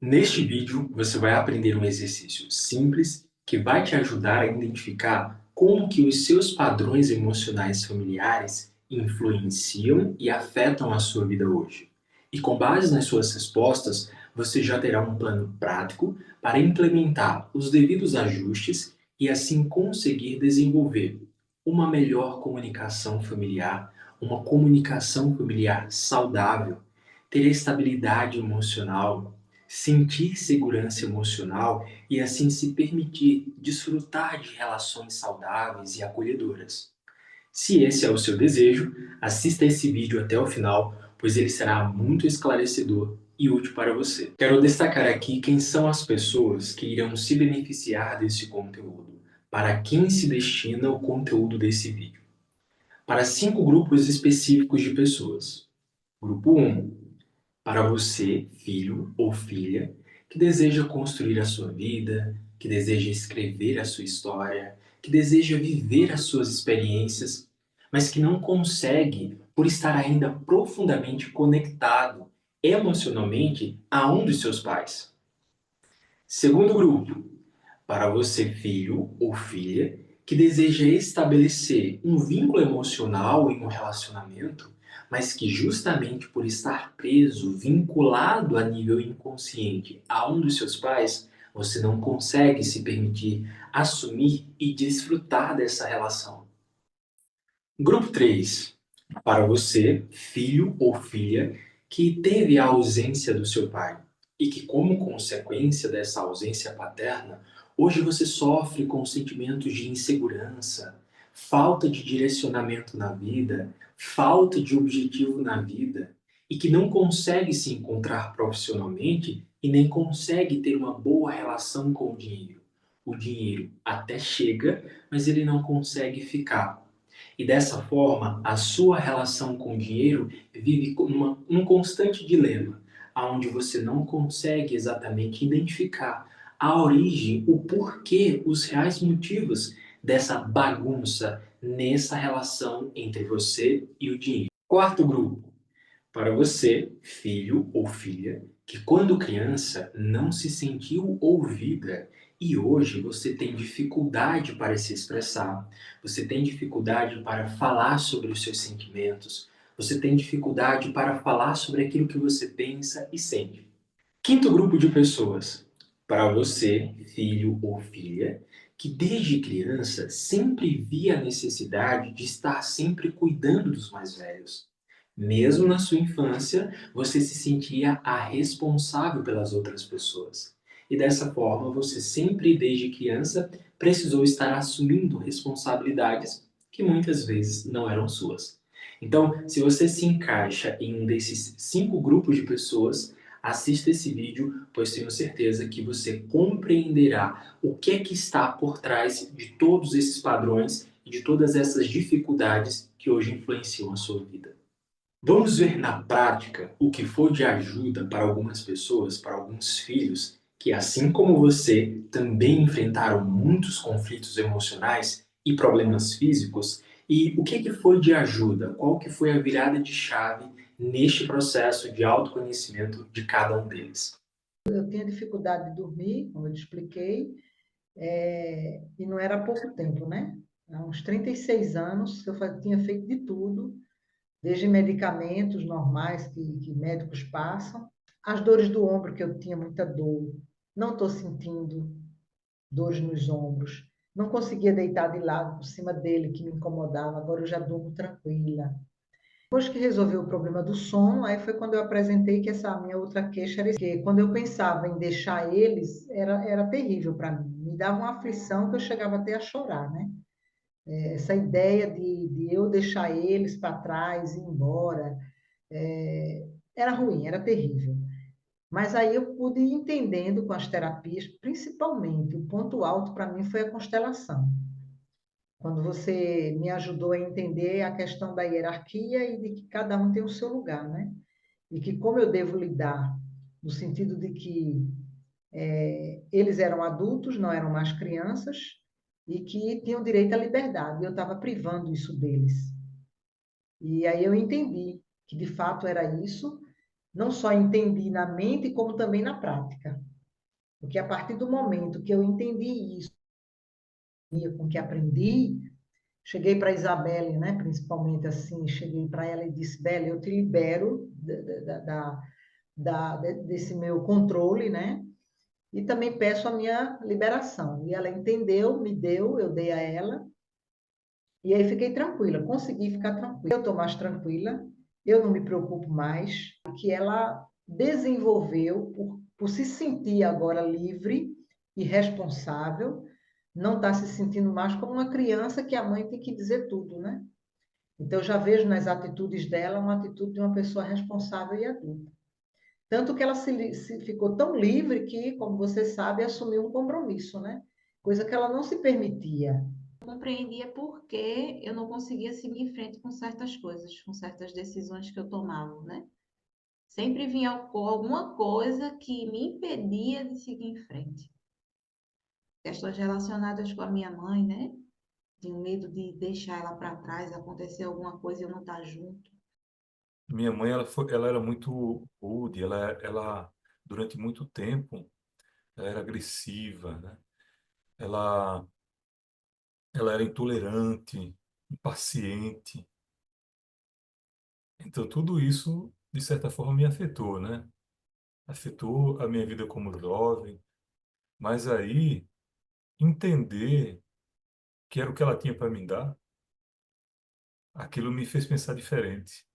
Neste vídeo, você vai aprender um exercício simples que vai te ajudar a identificar como que os seus padrões emocionais familiares influenciam e afetam a sua vida hoje. E com base nas suas respostas, você já terá um plano prático para implementar os devidos ajustes e assim conseguir desenvolver uma melhor comunicação familiar, uma comunicação familiar saudável, ter estabilidade emocional, sentir segurança emocional e assim se permitir desfrutar de relações saudáveis e acolhedoras. Se esse é o seu desejo, assista esse vídeo até o final, pois ele será muito esclarecedor e útil para você. Quero destacar aqui quem são as pessoas que irão se beneficiar desse conteúdo, para quem se destina o conteúdo desse vídeo. Para 5 grupos específicos de pessoas. Grupo 1, para você, filho ou filha, que deseja construir a sua vida, que deseja escrever a sua história, que deseja viver as suas experiências, mas que não consegue por estar ainda profundamente conectado emocionalmente a um dos seus pais. Segundo grupo, para você, filho ou filha, que deseja estabelecer um vínculo emocional em um relacionamento, mas que justamente por estar preso, vinculado a nível inconsciente a um dos seus pais, você não consegue se permitir assumir e desfrutar dessa relação. Grupo 3, para você, filho ou filha, que teve a ausência do seu pai e que, como consequência dessa ausência paterna, hoje você sofre com sentimentos de insegurança, falta de direcionamento na vida, falta de objetivo na vida e que não consegue se encontrar profissionalmente e nem consegue ter uma boa relação com o dinheiro. O dinheiro até chega, mas ele não consegue ficar. E dessa forma, a sua relação com o dinheiro vive um constante dilema, onde você não consegue exatamente identificar a origem, o porquê, os reais motivos dessa bagunça nessa relação entre você e o dinheiro. Quarto grupo, para você, filho ou filha, que quando criança não se sentiu ouvida e hoje você tem dificuldade para se expressar, você tem dificuldade para falar sobre os seus sentimentos, você tem dificuldade para falar sobre aquilo que você pensa e sente. Quinto grupo de pessoas, para você, filho ou filha, que desde criança sempre via a necessidade de estar sempre cuidando dos mais velhos. Mesmo na sua infância, você se sentia a responsável pelas outras pessoas. E dessa forma, você sempre, desde criança, precisou estar assumindo responsabilidades que muitas vezes não eram suas. Então, se você se encaixa em um desses 5 grupos de pessoas, assista esse vídeo, pois tenho certeza que você compreenderá o que é que está por trás de todos esses padrões e de todas essas dificuldades que hoje influenciam a sua vida. Vamos ver na prática o que for de ajuda para algumas pessoas, para alguns filhos, que assim como você também enfrentaram muitos conflitos emocionais e problemas físicos, e o que foi de ajuda, qual que foi a virada de chave neste processo de autoconhecimento de cada um deles. Eu tinha dificuldade de dormir, como eu te expliquei, e não era há pouco tempo, né? Há uns 36 anos que eu tinha feito de tudo, desde medicamentos normais que médicos passam, as dores do ombro, que eu tinha muita dor, não estou sentindo dores nos ombros, não conseguia deitar de lado por cima dele, que me incomodava, agora eu já durmo tranquila. Depois que resolveu o problema do sono, aí foi quando eu apresentei que essa minha outra queixa era que quando eu pensava em deixar eles, era terrível para mim. Me dava uma aflição que eu chegava até a chorar, né? Essa ideia de eu deixar eles para trás, ir embora, era ruim, era terrível. Mas aí eu pude ir entendendo com as terapias, principalmente, o ponto alto para mim foi a constelação. Quando você me ajudou a entender a questão da hierarquia e de que cada um tem o seu lugar, né? E que como eu devo lidar, no sentido de que eles eram adultos, não eram mais crianças, e que tinham direito à liberdade, e eu estava privando isso deles. E aí eu entendi que de fato era isso, não só entendi na mente, como também na prática. Porque a partir do momento que eu entendi isso, com que aprendi, cheguei para a Isabelle, né, principalmente assim, cheguei para ela e disse, Bela, eu te libero desse meu controle, né, e também peço a minha liberação. E ela entendeu, me deu, eu dei a ela, e aí fiquei tranquila, consegui ficar tranquila. Eu estou mais tranquila, eu não me preocupo mais, que ela desenvolveu por se sentir agora livre e responsável, não está se sentindo mais como uma criança que a mãe tem que dizer tudo, né? Então, eu já vejo nas atitudes dela uma atitude de uma pessoa responsável e adulta. Tanto que ela se ficou tão livre que, como você sabe, assumiu um compromisso, né? Coisa que ela não se permitia. Compreendia por que eu não conseguia seguir em frente com certas coisas, com certas decisões que eu tomava, né? Sempre vinha alguma coisa que me impedia de seguir em frente. Questões relacionadas com a minha mãe, né? Tinha medo de deixar ela para trás, acontecer alguma coisa e eu não estar junto. Minha mãe, ela era muito rude, durante muito tempo, ela era agressiva, né? Ela, ela era intolerante, impaciente. Então, tudo isso, de certa forma, me afetou, né? Afetou a minha vida como jovem. Mas aí, entender que era o que ela tinha para me dar, aquilo me fez pensar diferente.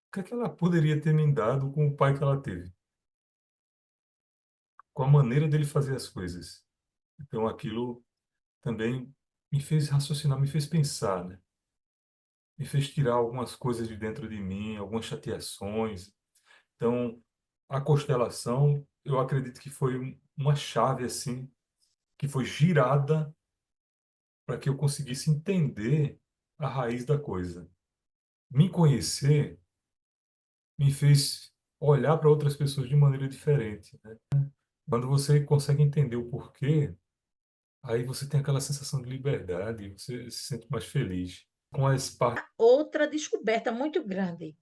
O que é que ela poderia ter me dado com o pai que ela teve? Com a maneira dele fazer as coisas. Então, aquilo também me fez raciocinar, me fez pensar, né? Me fez tirar algumas coisas de dentro de mim, algumas chateações. Então, a constelação, eu acredito que foi uma chave assim, que foi girada para que eu conseguisse entender a raiz da coisa. Me conhecer me fez olhar para outras pessoas de maneira diferente, né? Quando você consegue entender o porquê, aí você tem aquela sensação de liberdade, você se sente mais feliz. Com as partes. Outra descoberta muito grande,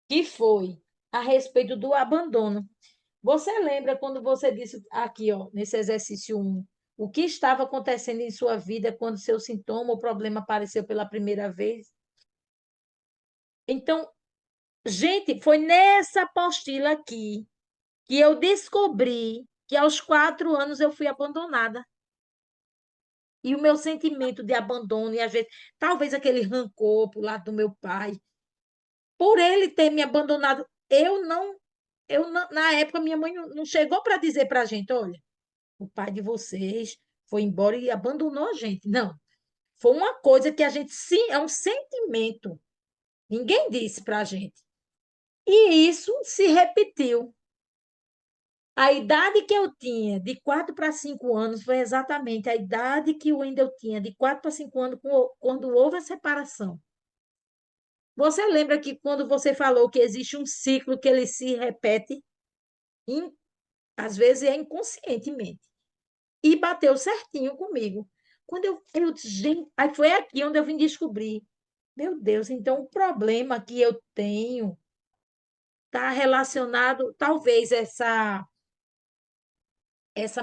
que foi a respeito do abandono. Você lembra quando você disse aqui, ó, nesse exercício 1, o que estava acontecendo em sua vida quando seu sintoma ou problema apareceu pela primeira vez? Então, gente, foi nessa apostila aqui que eu descobri que aos 4 anos eu fui abandonada. E o meu sentimento de abandono, e às vezes, talvez aquele rancor pro lado do meu pai, por ele ter me abandonado, na época, minha mãe não chegou para dizer para a gente, olha, o pai de vocês foi embora e abandonou a gente. Não, foi uma coisa que a gente, sim, é um sentimento. Ninguém disse para a gente. E isso se repetiu. A idade que eu tinha, de 4 para 5 anos, foi exatamente a idade que o Wendel tinha, de 4 para 5 anos, quando houve a separação. Você lembra que quando você falou que existe um ciclo que ele se repete, às vezes é inconscientemente, e bateu certinho comigo. Quando eu disse, gente, aí foi aqui onde eu vim descobrir. Meu Deus, então o problema que eu tenho está relacionado, talvez, essa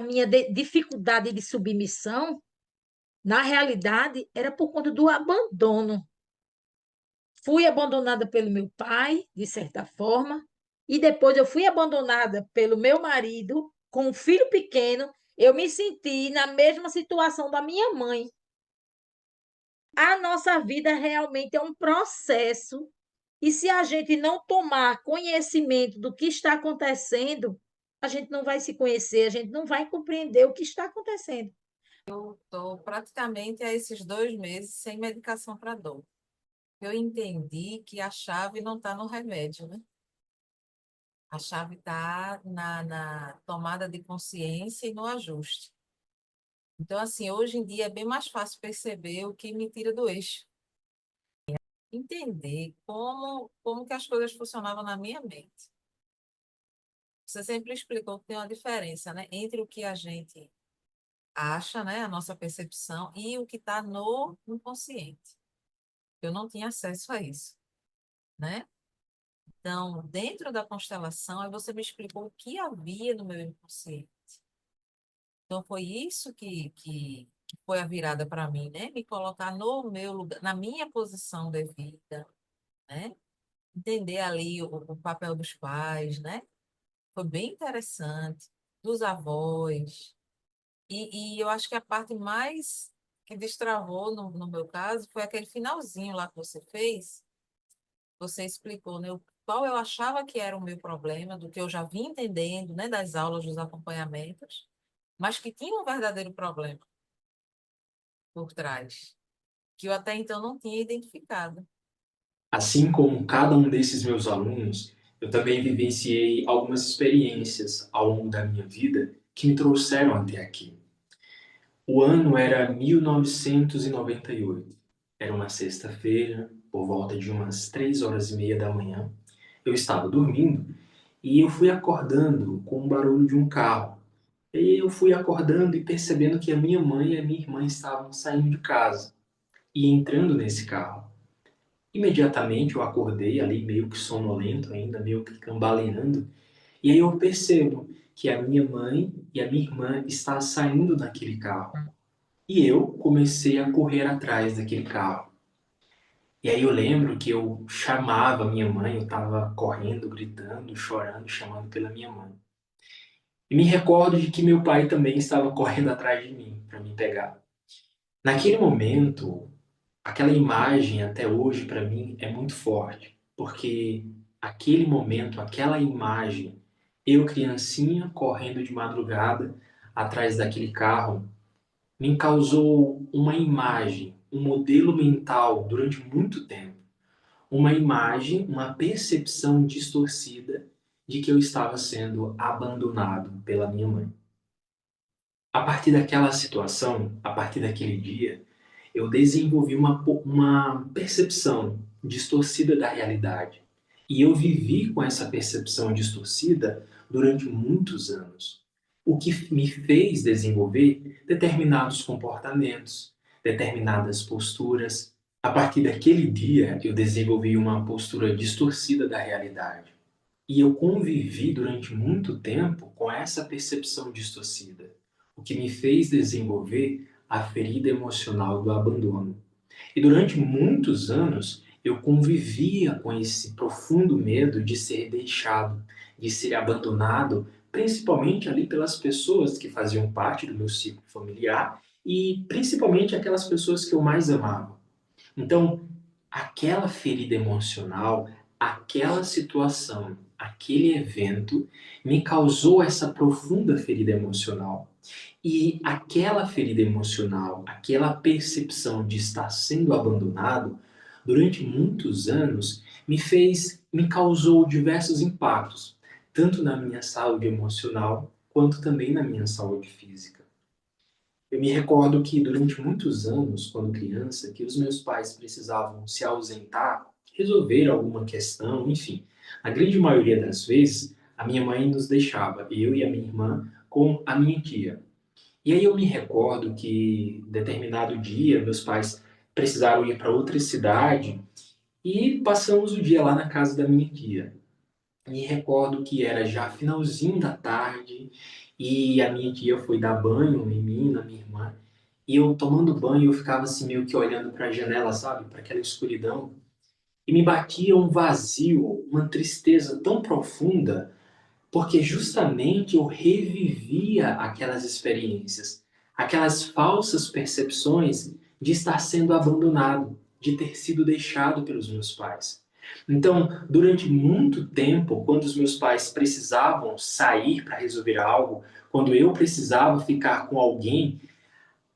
minha dificuldade de submissão, na realidade, era por conta do abandono. Fui abandonada pelo meu pai, de certa forma, e depois eu fui abandonada pelo meu marido, com um filho pequeno. Eu me senti na mesma situação da minha mãe. A nossa vida realmente é um processo, e se a gente não tomar conhecimento do que está acontecendo, a gente não vai se conhecer, a gente não vai compreender o que está acontecendo. Estou praticamente há esses 2 meses sem medicação para dor. Eu entendi que a chave não está no remédio, né? A chave está na tomada de consciência e no ajuste. Então, assim, hoje em dia é bem mais fácil perceber o que me tira do eixo. Entender como que as coisas funcionavam na minha mente. Você sempre explicou que tem uma diferença, né, entre o que a gente acha, né, a nossa percepção, e o que está no inconsciente. Eu não tinha acesso a isso, né? Então, dentro da constelação, aí você me explicou o que havia no meu inconsciente. Então, foi isso que foi a virada para mim, né? Me colocar no meu lugar, na minha posição devida, né? Entender ali o papel dos pais, né? Foi bem interessante, dos avós. E eu acho que a parte mais que destravou no meu caso foi aquele finalzinho lá que você fez. Você explicou, né, qual eu achava que era o meu problema, do que eu já vim entendendo, né, das aulas, dos acompanhamentos, mas que tinha um verdadeiro problema por trás, que eu até então não tinha identificado. Assim como cada um desses meus alunos, eu também vivenciei algumas experiências ao longo da minha vida que me trouxeram até aqui. O ano era 1998. Era uma sexta-feira, por volta de umas 3h30 da manhã. Eu estava dormindo e eu fui acordando com o barulho de um carro. E eu fui acordando e percebendo que a minha mãe e a minha irmã estavam saindo de casa e entrando nesse carro. Imediatamente eu acordei ali meio que sonolento ainda, meio que cambaleando, e aí eu percebo que a minha mãe e a minha irmã estão saindo daquele carro. E eu comecei a correr atrás daquele carro. E aí eu lembro que eu chamava minha mãe, eu estava correndo, gritando, chorando, chamando pela minha mãe. E me recordo de que meu pai também estava correndo atrás de mim para me pegar. Naquele momento, aquela imagem até hoje para mim é muito forte, porque aquele momento, aquela imagem, eu criancinha correndo de madrugada atrás daquele carro, me causou uma imagem, um modelo mental durante muito tempo. Uma imagem, uma percepção distorcida de que eu estava sendo abandonado pela minha mãe. A partir daquela situação, a partir daquele dia, eu desenvolvi uma percepção distorcida da realidade. E eu vivi com essa percepção distorcida durante muitos anos. O que me fez desenvolver determinados comportamentos, determinadas posturas. A partir daquele dia, eu desenvolvi uma postura distorcida da realidade. E eu convivi durante muito tempo com essa percepção distorcida, o que me fez desenvolver a ferida emocional do abandono. E durante muitos anos eu convivia com esse profundo medo de ser deixado, de ser abandonado, principalmente ali pelas pessoas que faziam parte do meu ciclo familiar e principalmente aquelas pessoas que eu mais amava. Então, aquela ferida emocional, aquela situação, aquele evento me causou essa profunda ferida emocional. E aquela ferida emocional, aquela percepção de estar sendo abandonado, durante muitos anos, me causou diversos impactos, tanto na minha saúde emocional, quanto também na minha saúde física. Eu me recordo que durante muitos anos, quando criança, que os meus pais precisavam se ausentar, resolver alguma questão, enfim. A grande maioria das vezes, a minha mãe nos deixava, eu e a minha irmã, com a minha tia. E aí eu me recordo que, determinado dia, meus pais precisaram ir para outra cidade e passamos o dia lá na casa da minha tia. Me recordo que era já finalzinho da tarde e a minha tia foi dar banho em mim, na minha irmã. E eu tomando banho, eu ficava assim meio que olhando para a janela, sabe? Para aquela escuridão. E me batia um vazio, uma tristeza tão profunda porque justamente eu revivia aquelas experiências, aquelas falsas percepções de estar sendo abandonado, de ter sido deixado pelos meus pais. Então, durante muito tempo, quando os meus pais precisavam sair para resolver algo, quando eu precisava ficar com alguém,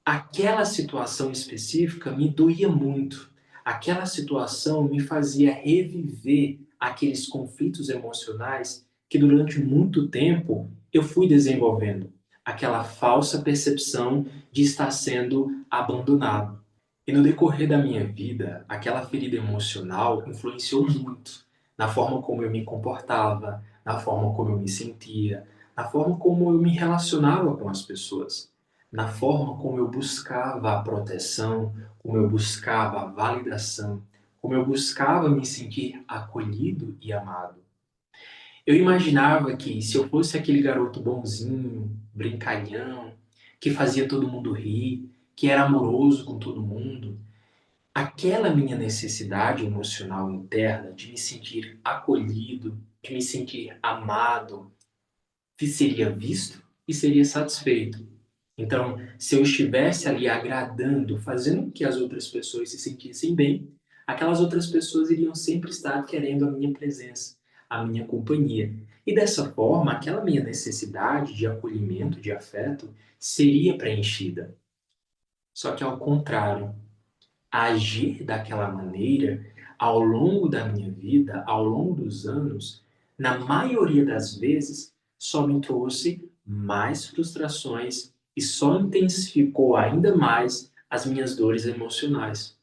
aquela situação específica me doía muito. Aquela situação me fazia reviver aqueles conflitos emocionais que durante muito tempo eu fui desenvolvendo. Aquela falsa percepção de estar sendo abandonado. E no decorrer da minha vida, aquela ferida emocional influenciou muito na forma como eu me comportava, na forma como eu me sentia, na forma como eu me relacionava com as pessoas, na forma como eu buscava a proteção, como eu buscava a validação, como eu buscava me sentir acolhido e amado. Eu imaginava que se eu fosse aquele garoto bonzinho, brincalhão, que fazia todo mundo rir, que era amoroso com todo mundo, aquela minha necessidade emocional interna de me sentir acolhido, de me sentir amado, seria visto e seria satisfeito. Então, se eu estivesse ali agradando, fazendo com que as outras pessoas se sentissem bem, aquelas outras pessoas iriam sempre estar querendo a minha presença, a minha companhia. E dessa forma, aquela minha necessidade de acolhimento, de afeto, seria preenchida. Só que ao contrário, agir daquela maneira, ao longo da minha vida, ao longo dos anos, na maioria das vezes, só me trouxe mais frustrações e só intensificou ainda mais as minhas dores emocionais.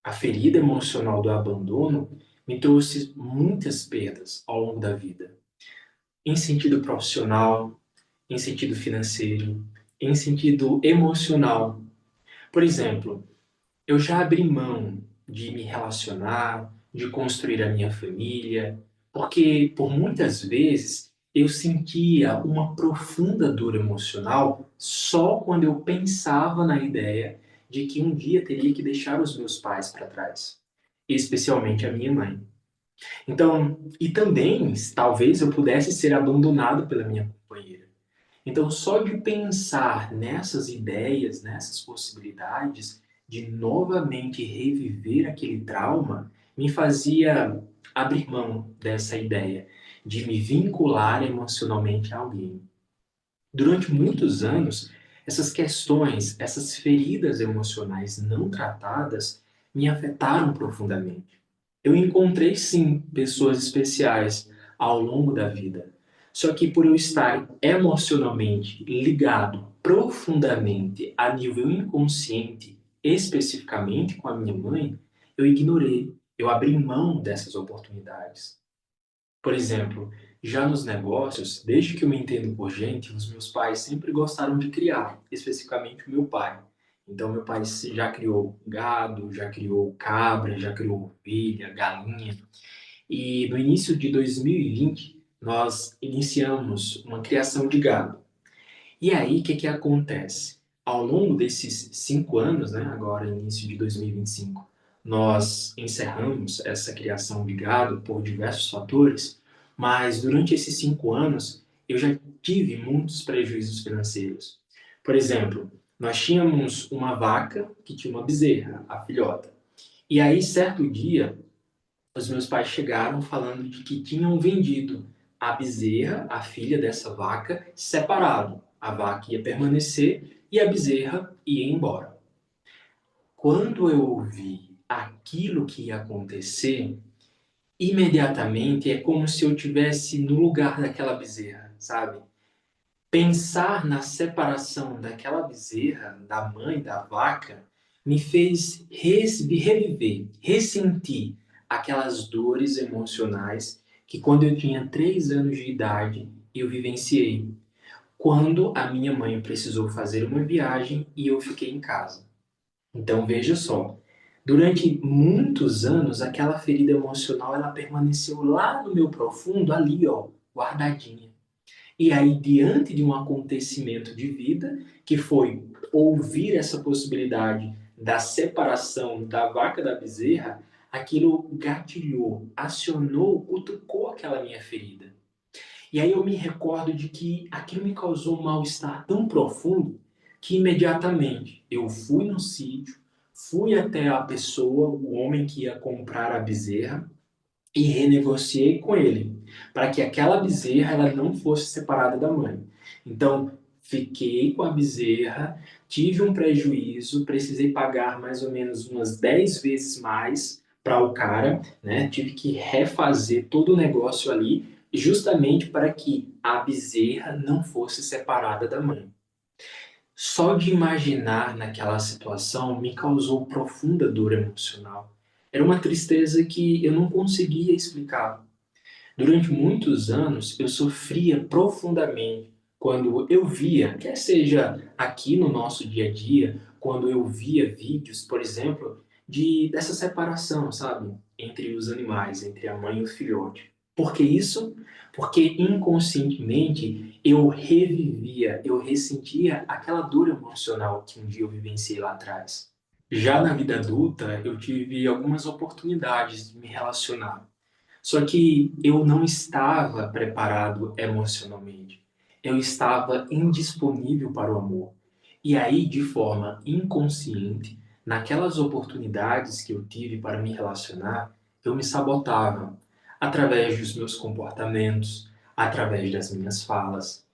A ferida emocional do abandono me trouxe muitas perdas ao longo da vida, em sentido profissional, em sentido financeiro, em sentido emocional. Por exemplo, eu já abri mão de me relacionar, de construir a minha família, porque por muitas vezes eu sentia uma profunda dor emocional só quando eu pensava na ideia de que um dia teria que deixar os meus pais para trás, especialmente a minha mãe. Então, e também talvez eu pudesse ser abandonado pela minha companheira. Então, só de pensar nessas ideias, nessas possibilidades de novamente reviver aquele trauma, me fazia abrir mão dessa ideia de me vincular emocionalmente a alguém. Durante muitos anos, essas questões, essas feridas emocionais não tratadas me afetaram profundamente. Eu encontrei, sim, pessoas especiais ao longo da vida. Só que por eu estar emocionalmente ligado profundamente a nível inconsciente, especificamente com a minha mãe, eu ignorei, eu abri mão dessas oportunidades. Por exemplo, já nos negócios, desde que eu me entendo por gente, os meus pais sempre gostaram de criar, especificamente o meu pai. Então, meu pai já criou gado, já criou cabra, já criou ovelha, galinha. E no início de 2020, nós iniciamos uma criação de gado. E aí, o que acontece? Ao longo desses 5 anos, né, agora início de 2025, nós encerramos essa criação de gado por diversos fatores, mas durante esses 5 anos eu já tive muitos prejuízos financeiros. Por exemplo, nós tínhamos uma vaca que tinha uma bezerra, a filhota. E aí, certo dia, os meus pais chegaram falando de que tinham vendido a bezerra, a filha dessa vaca, separado. A vaca ia permanecer e a bezerra ia embora. Quando eu ouvi aquilo que ia acontecer, imediatamente é como se eu tivesse no lugar daquela bezerra, sabe? Pensar na separação daquela bezerra, da mãe, da vaca, me fez reviver, ressentir aquelas dores emocionais que quando eu tinha 3 anos de idade eu vivenciei. Quando a minha mãe precisou fazer uma viagem e eu fiquei em casa. Então veja só, durante muitos anos aquela ferida emocional ela permaneceu lá no meu profundo, ali ó, guardadinha. E aí, diante de um acontecimento de vida, que foi ouvir essa possibilidade da separação da vaca da bezerra, aquilo gatilhou, acionou, cutucou aquela minha ferida. E aí eu me recordo de que aquilo me causou um mal-estar tão profundo que imediatamente eu fui no sítio, fui até a pessoa, o homem que ia comprar a bezerra, e renegociei com ele para que aquela bezerra ela não fosse separada da mãe. Então, fiquei com a bezerra, tive um prejuízo, precisei pagar mais ou menos umas 10 vezes mais para o cara, né? Tive que refazer todo o negócio ali, justamente para que a bezerra não fosse separada da mãe. Só de imaginar naquela situação me causou profunda dor emocional. Era uma tristeza que eu não conseguia explicar. Durante muitos anos, eu sofria profundamente quando eu via, quer seja aqui no nosso dia a dia, quando eu via vídeos, por exemplo, dessa separação, sabe? Entre os animais, entre a mãe e o filhote. Por que isso? Porque inconscientemente eu revivia, eu ressentia aquela dor emocional que um dia eu vivenciei lá atrás. Já na vida adulta, eu tive algumas oportunidades de me relacionar. Só que eu não estava preparado emocionalmente. Eu estava indisponível para o amor. E aí, de forma inconsciente, naquelas oportunidades que eu tive para me relacionar, eu me sabotava através dos meus comportamentos, através das minhas falas.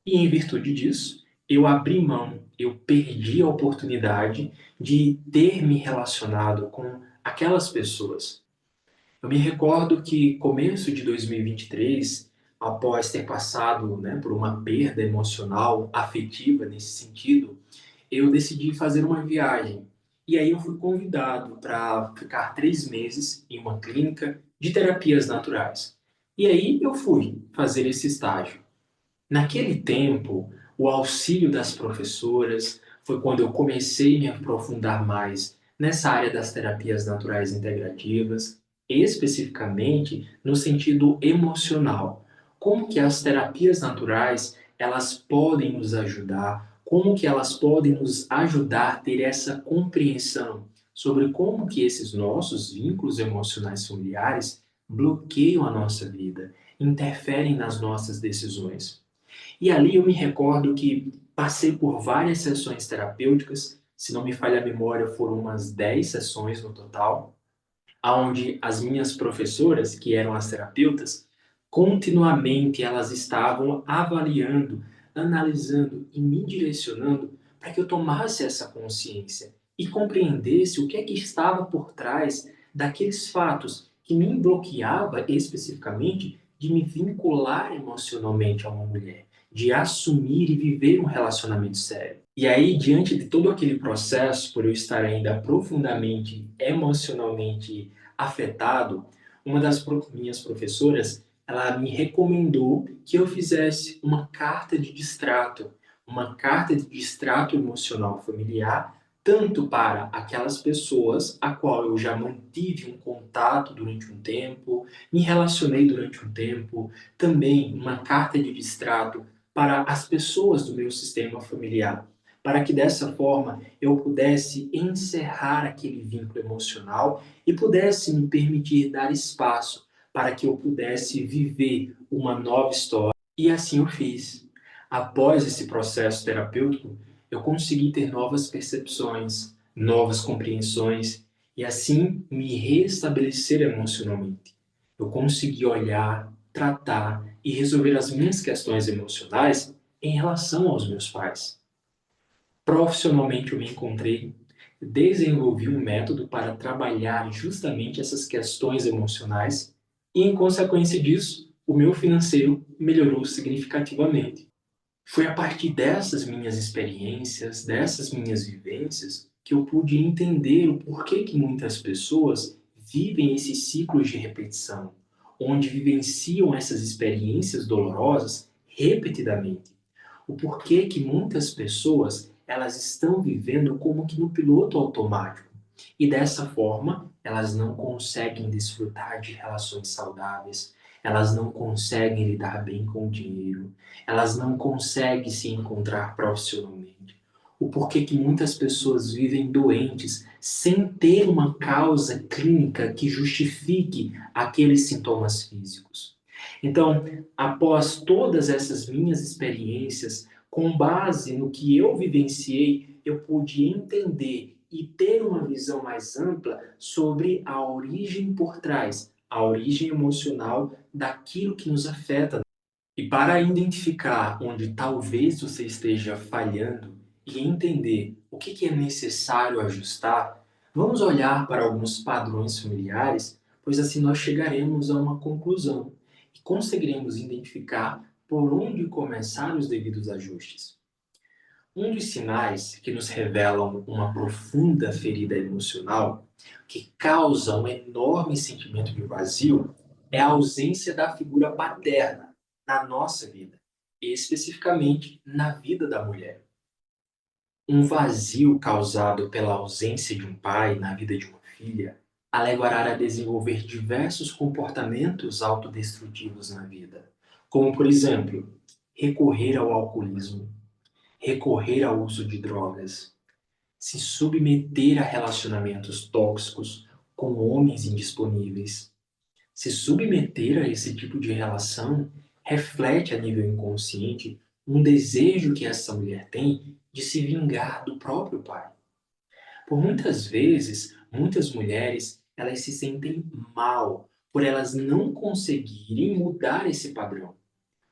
E em virtude disso, eu abri mão, eu perdi a oportunidade de ter me relacionado com aquelas pessoas. Eu me recordo que começo de 2023, após ter passado, né, por uma perda emocional, afetiva nesse sentido, eu decidi fazer uma viagem. E aí eu fui convidado para ficar 3 meses em uma clínica de terapias naturais. E aí eu fui fazer esse estágio. Naquele tempo, o auxílio das professoras foi quando eu comecei a me aprofundar mais nessa área das terapias naturais integrativas, especificamente no sentido emocional. Como que as terapias naturais, elas podem nos ajudar, como que elas podem nos ajudar a ter essa compreensão sobre como que esses nossos vínculos emocionais familiares bloqueiam a nossa vida, interferem nas nossas decisões. E ali eu me recordo que passei por várias sessões terapêuticas, se não me falha a memória, foram umas 10 sessões no total, onde as minhas professoras, que eram as terapeutas, continuamente elas estavam avaliando, analisando e me direcionando para que eu tomasse essa consciência e compreendesse o que é que estava por trás daqueles fatos que me bloqueava especificamente de me vincular emocionalmente a uma mulher, de assumir e viver um relacionamento sério. E aí, diante de todo aquele processo, por eu estar ainda profundamente emocionalmente afetado, uma das minhas professoras, ela me recomendou que eu fizesse uma carta de distrato emocional familiar, tanto para aquelas pessoas a qual eu já mantive um contato durante um tempo, me relacionei durante um tempo, também uma carta de distrato para as pessoas do meu sistema familiar, para que dessa forma eu pudesse encerrar aquele vínculo emocional e pudesse me permitir dar espaço para que eu pudesse viver uma nova história. E assim eu fiz. Após esse processo terapêutico, eu consegui ter novas percepções, novas compreensões e assim me restabelecer emocionalmente. Eu consegui olhar, tratar e resolver as minhas questões emocionais em relação aos meus pais. Profissionalmente eu me encontrei, desenvolvi um método para trabalhar justamente essas questões emocionais e, em consequência disso, o meu financeiro melhorou significativamente. Foi a partir dessas minhas experiências, dessas minhas vivências, que eu pude entender o porquê que muitas pessoas vivem esses ciclos de repetição, onde vivenciam essas experiências dolorosas repetidamente. O porquê que muitas pessoas elas estão vivendo como que no piloto automático. E dessa forma, elas não conseguem desfrutar de relações saudáveis, elas não conseguem lidar bem com o dinheiro, elas não conseguem se encontrar profissionalmente. O porquê que muitas pessoas vivem doentes sem ter uma causa clínica que justifique aqueles sintomas físicos. Então, após todas essas minhas experiências, com base no que eu vivenciei, eu pude entender e ter uma visão mais ampla sobre a origem por trás, a origem emocional daquilo que nos afeta. E para identificar onde talvez você esteja falhando e entender o que é necessário ajustar, vamos olhar para alguns padrões familiares, pois assim nós chegaremos a uma conclusão e conseguiremos identificar por onde começar os devidos ajustes. Um dos sinais que nos revelam uma profunda ferida emocional, que causa um enorme sentimento de vazio, é a ausência da figura paterna na nossa vida, especificamente na vida da mulher. Um vazio causado pela ausência de um pai na vida de uma filha a levará a desenvolver diversos comportamentos autodestrutivos na vida, como, por exemplo, recorrer ao alcoolismo, recorrer ao uso de drogas, se submeter a relacionamentos tóxicos com homens indisponíveis. Se submeter a esse tipo de relação reflete a nível inconsciente um desejo que essa mulher tem de se vingar do próprio pai. Por muitas vezes, muitas mulheres, elas se sentem mal por elas não conseguirem mudar esse padrão.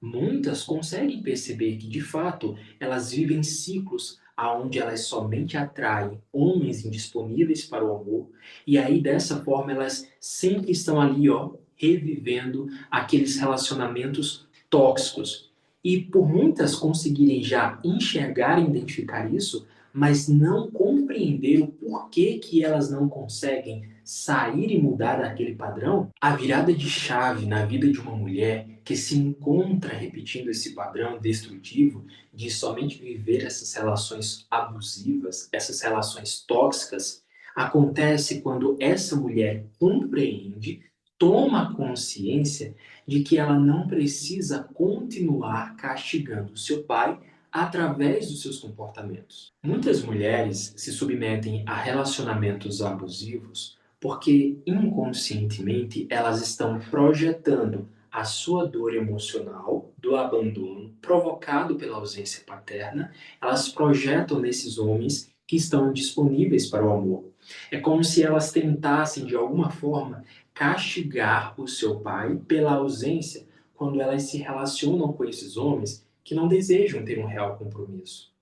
Muitas conseguem perceber que, de fato, elas vivem ciclos aonde elas somente atraem homens indisponíveis para o amor, e aí dessa forma elas sempre estão ali, ó, revivendo aqueles relacionamentos tóxicos. E por muitas conseguirem já enxergar e identificar isso, mas não compreender o porquê que elas não conseguem sair e mudar daquele padrão, a virada de chave na vida de uma mulher que se encontra repetindo esse padrão destrutivo de somente viver essas relações abusivas, essas relações tóxicas, acontece quando essa mulher compreende, toma consciência de que ela não precisa continuar castigando seu pai através dos seus comportamentos. Muitas mulheres se submetem a relacionamentos abusivos porque inconscientemente elas estão projetando a sua dor emocional do abandono provocado pela ausência paterna, elas projetam nesses homens que estão disponíveis para o amor. É como se elas tentassem, de alguma forma, castigar o seu pai pela ausência quando elas se relacionam com esses homens que não desejam ter um real compromisso.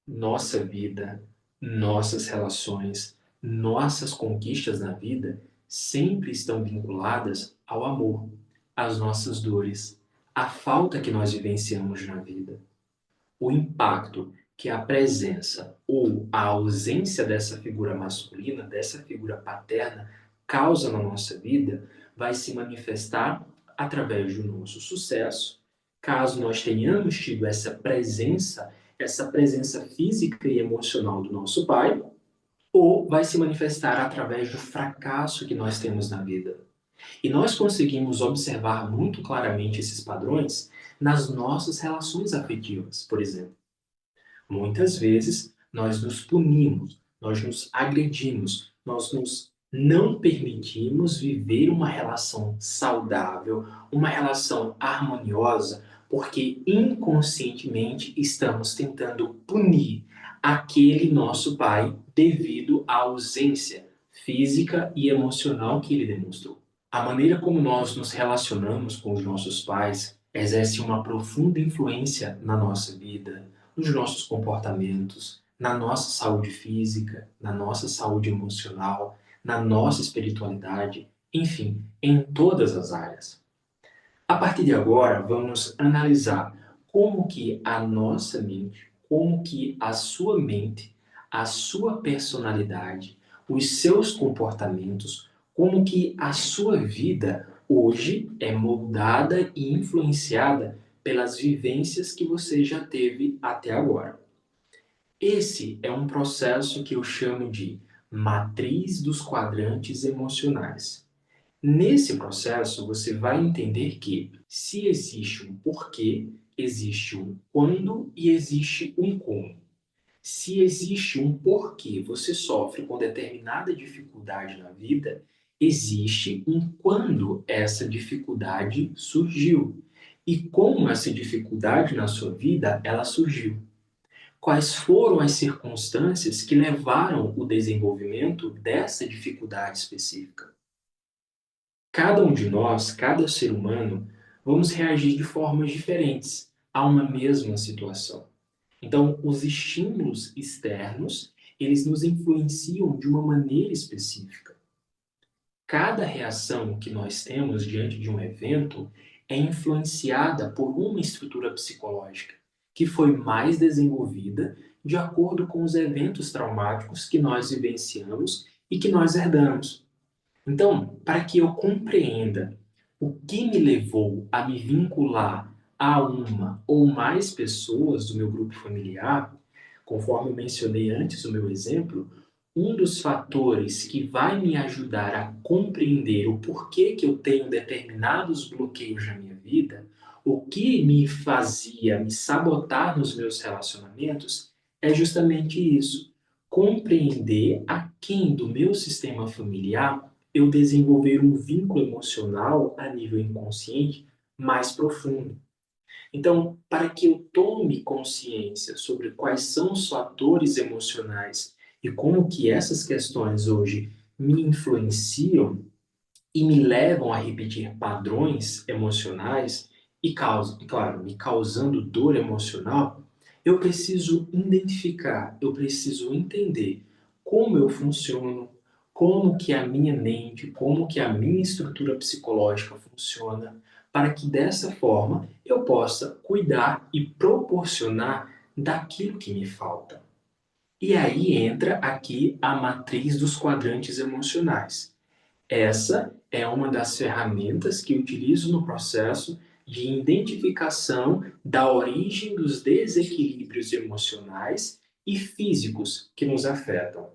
Nossa vida, nossas relações, nossas conquistas na vida sempre estão vinculadas ao amor, às nossas dores, à falta que nós vivenciamos na vida. O impacto que a presença ou a ausência dessa figura masculina, dessa figura paterna, causa na nossa vida vai se manifestar através do nosso sucesso, caso nós tenhamos tido essa presença física e emocional do nosso pai, ou vai se manifestar através do fracasso que nós temos na vida. E nós conseguimos observar muito claramente esses padrões nas nossas relações afetivas, por exemplo. Muitas vezes nós nos punimos, nós nos agredimos, nós nos não permitimos viver uma relação saudável, uma relação harmoniosa, porque inconscientemente estamos tentando punir aquele nosso pai devido à ausência física e emocional que ele demonstrou. A maneira como nós nos relacionamos com os nossos pais exerce uma profunda influência na nossa vida, nos nossos comportamentos, na nossa saúde física, na nossa saúde emocional, na nossa espiritualidade, enfim, em todas as áreas. A partir de agora, vamos analisar como que a nossa mente, como que a sua mente, a sua personalidade, os seus comportamentos, como que a sua vida hoje é moldada e influenciada pelas vivências que você já teve até agora. Esse é um processo que eu chamo de matriz dos quadrantes emocionais. Nesse processo, você vai entender que, se existe um porquê, existe um quando e existe um como. Se existe um porquê você sofre com determinada dificuldade na vida, existe um quando essa dificuldade surgiu e como essa dificuldade na sua vida ela surgiu. Quais foram as circunstâncias que levaram o desenvolvimento dessa dificuldade específica? Cada um de nós, cada ser humano, vamos reagir de formas diferentes a uma mesma situação. Então, os estímulos externos, eles nos influenciam de uma maneira específica. Cada reação que nós temos diante de um evento é influenciada por uma estrutura psicológica que foi mais desenvolvida de acordo com os eventos traumáticos que nós vivenciamos e que nós herdamos. Então, para que eu compreenda o que me levou a me vincular a uma ou mais pessoas do meu grupo familiar, conforme eu mencionei antes o meu exemplo, um dos fatores que vai me ajudar a compreender o porquê que eu tenho determinados bloqueios na minha vida, o que me fazia me sabotar nos meus relacionamentos, é justamente isso. Compreender a quem do meu sistema familiar eu desenvolver um vínculo emocional a nível inconsciente mais profundo. Então, para que eu tome consciência sobre quais são os fatores emocionais e como que essas questões hoje me influenciam e me levam a repetir padrões emocionais e causam, claro, me causando dor emocional, eu preciso identificar, eu preciso entender como eu funciono, como que a minha mente, como que a minha estrutura psicológica funciona, para que dessa forma eu possa cuidar e proporcionar daquilo que me falta. E aí entra aqui a matriz dos quadrantes emocionais. Essa é uma das ferramentas que utilizo no processo de identificação da origem dos desequilíbrios emocionais e físicos que nos afetam.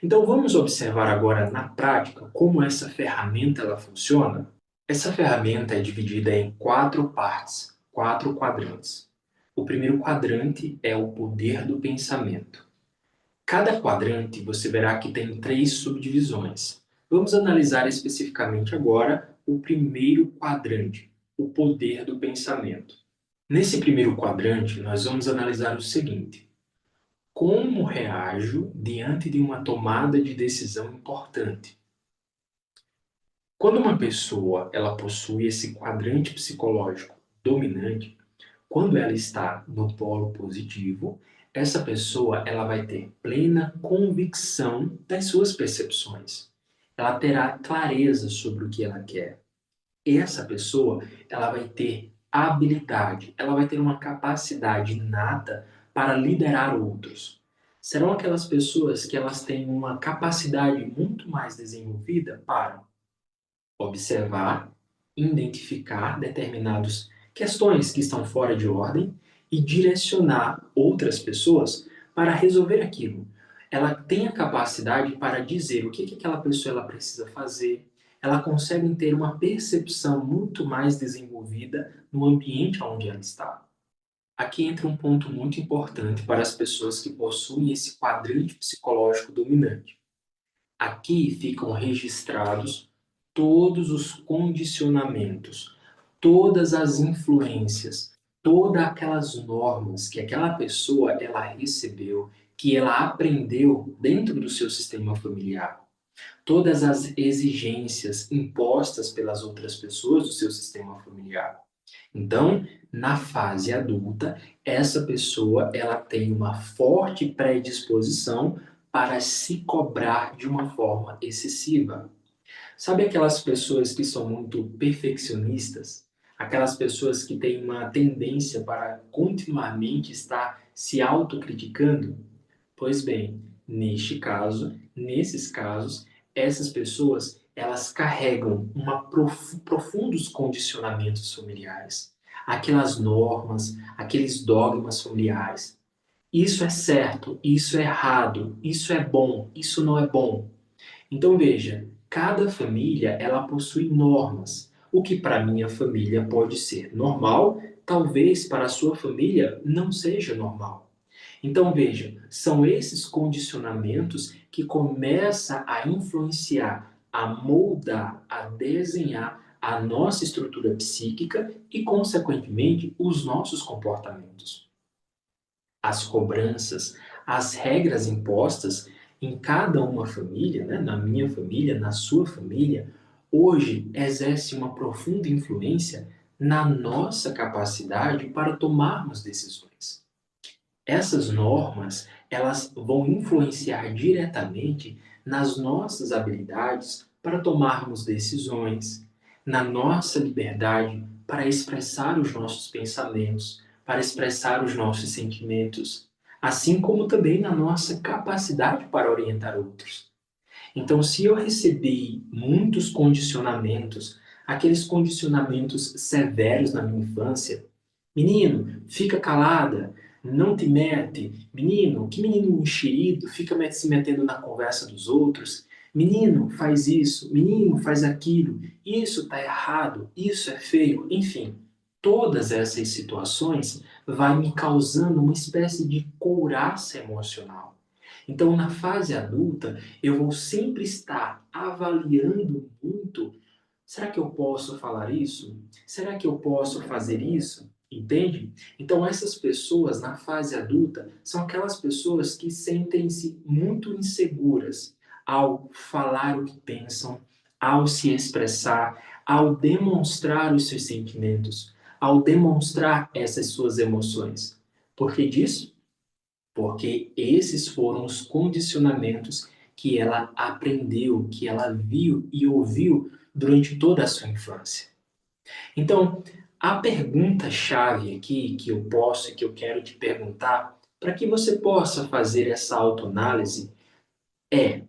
Então vamos observar agora na prática como essa ferramenta ela funciona? Essa ferramenta é dividida em 4 partes, 4 quadrantes. O primeiro quadrante é o poder do pensamento. Cada quadrante você verá que tem 3 subdivisões. Vamos analisar especificamente agora o primeiro quadrante, o poder do pensamento. Nesse primeiro quadrante, nós vamos analisar o seguinte: como reajo diante de uma tomada de decisão importante? Quando uma pessoa ela possui esse quadrante psicológico dominante, quando ela está no polo positivo, essa pessoa ela vai ter plena convicção das suas percepções. Ela terá clareza sobre o que ela quer. E essa pessoa ela vai ter habilidade, ela vai ter uma capacidade inata para liderar outros. Serão aquelas pessoas que elas têm uma capacidade muito mais desenvolvida para observar, identificar determinadas questões que estão fora de ordem e direcionar outras pessoas para resolver aquilo. Ela tem a capacidade para dizer o que aquela pessoa ela precisa fazer. Ela consegue ter uma percepção muito mais desenvolvida no ambiente onde ela está. Aqui entra um ponto muito importante para as pessoas que possuem esse quadrante psicológico dominante. Aqui ficam registrados todos os condicionamentos, todas as influências, todas aquelas normas que aquela pessoa ela recebeu, que ela aprendeu dentro do seu sistema familiar. Todas as exigências impostas pelas outras pessoas do seu sistema familiar. Então, na fase adulta, essa pessoa ela tem uma forte predisposição para se cobrar de uma forma excessiva. Sabe aquelas pessoas que são muito perfeccionistas? Aquelas pessoas que têm uma tendência para continuamente estar se autocriticando? Pois bem, nesses casos, essas pessoas elas carregam profundos condicionamentos familiares, aquelas normas, aqueles dogmas familiares. Isso é certo, isso é errado, isso é bom, isso não é bom. Então veja, cada família ela possui normas. O que para minha família pode ser normal, talvez para a sua família não seja normal. Então veja, são esses condicionamentos que começam a influenciar, a moldar, a desenhar a nossa estrutura psíquica e, consequentemente, os nossos comportamentos. As cobranças, as regras impostas em cada uma família, né? Na minha família, na sua família, hoje exerce uma profunda influência na nossa capacidade para tomarmos decisões. Essas normas, elas vão influenciar diretamente nas nossas habilidades para tomarmos decisões, na nossa liberdade para expressar os nossos pensamentos, para expressar os nossos sentimentos, assim como também na nossa capacidade para orientar outros. Então, se eu recebi muitos condicionamentos, aqueles condicionamentos severos na minha infância, menino, fica calada, Não te mete. Menino, que menino enxerido, fica se metendo na conversa dos outros. Menino, faz isso. Menino, faz aquilo. Isso tá errado. Isso é feio. Enfim, todas essas situações vai me causando uma espécie de couraça emocional. Então, na fase adulta, eu vou sempre estar avaliando muito. Será que eu posso falar isso? Será que eu posso fazer isso? Entende? Então, essas pessoas na fase adulta são aquelas pessoas que sentem-se muito inseguras ao falar o que pensam, ao se expressar, ao demonstrar os seus sentimentos, ao demonstrar essas suas emoções. Por que disso? Porque esses foram os condicionamentos que ela aprendeu, que ela viu e ouviu durante toda a sua infância. Então, a pergunta-chave aqui que eu posso e que eu quero te perguntar, para que você possa fazer essa autoanálise, é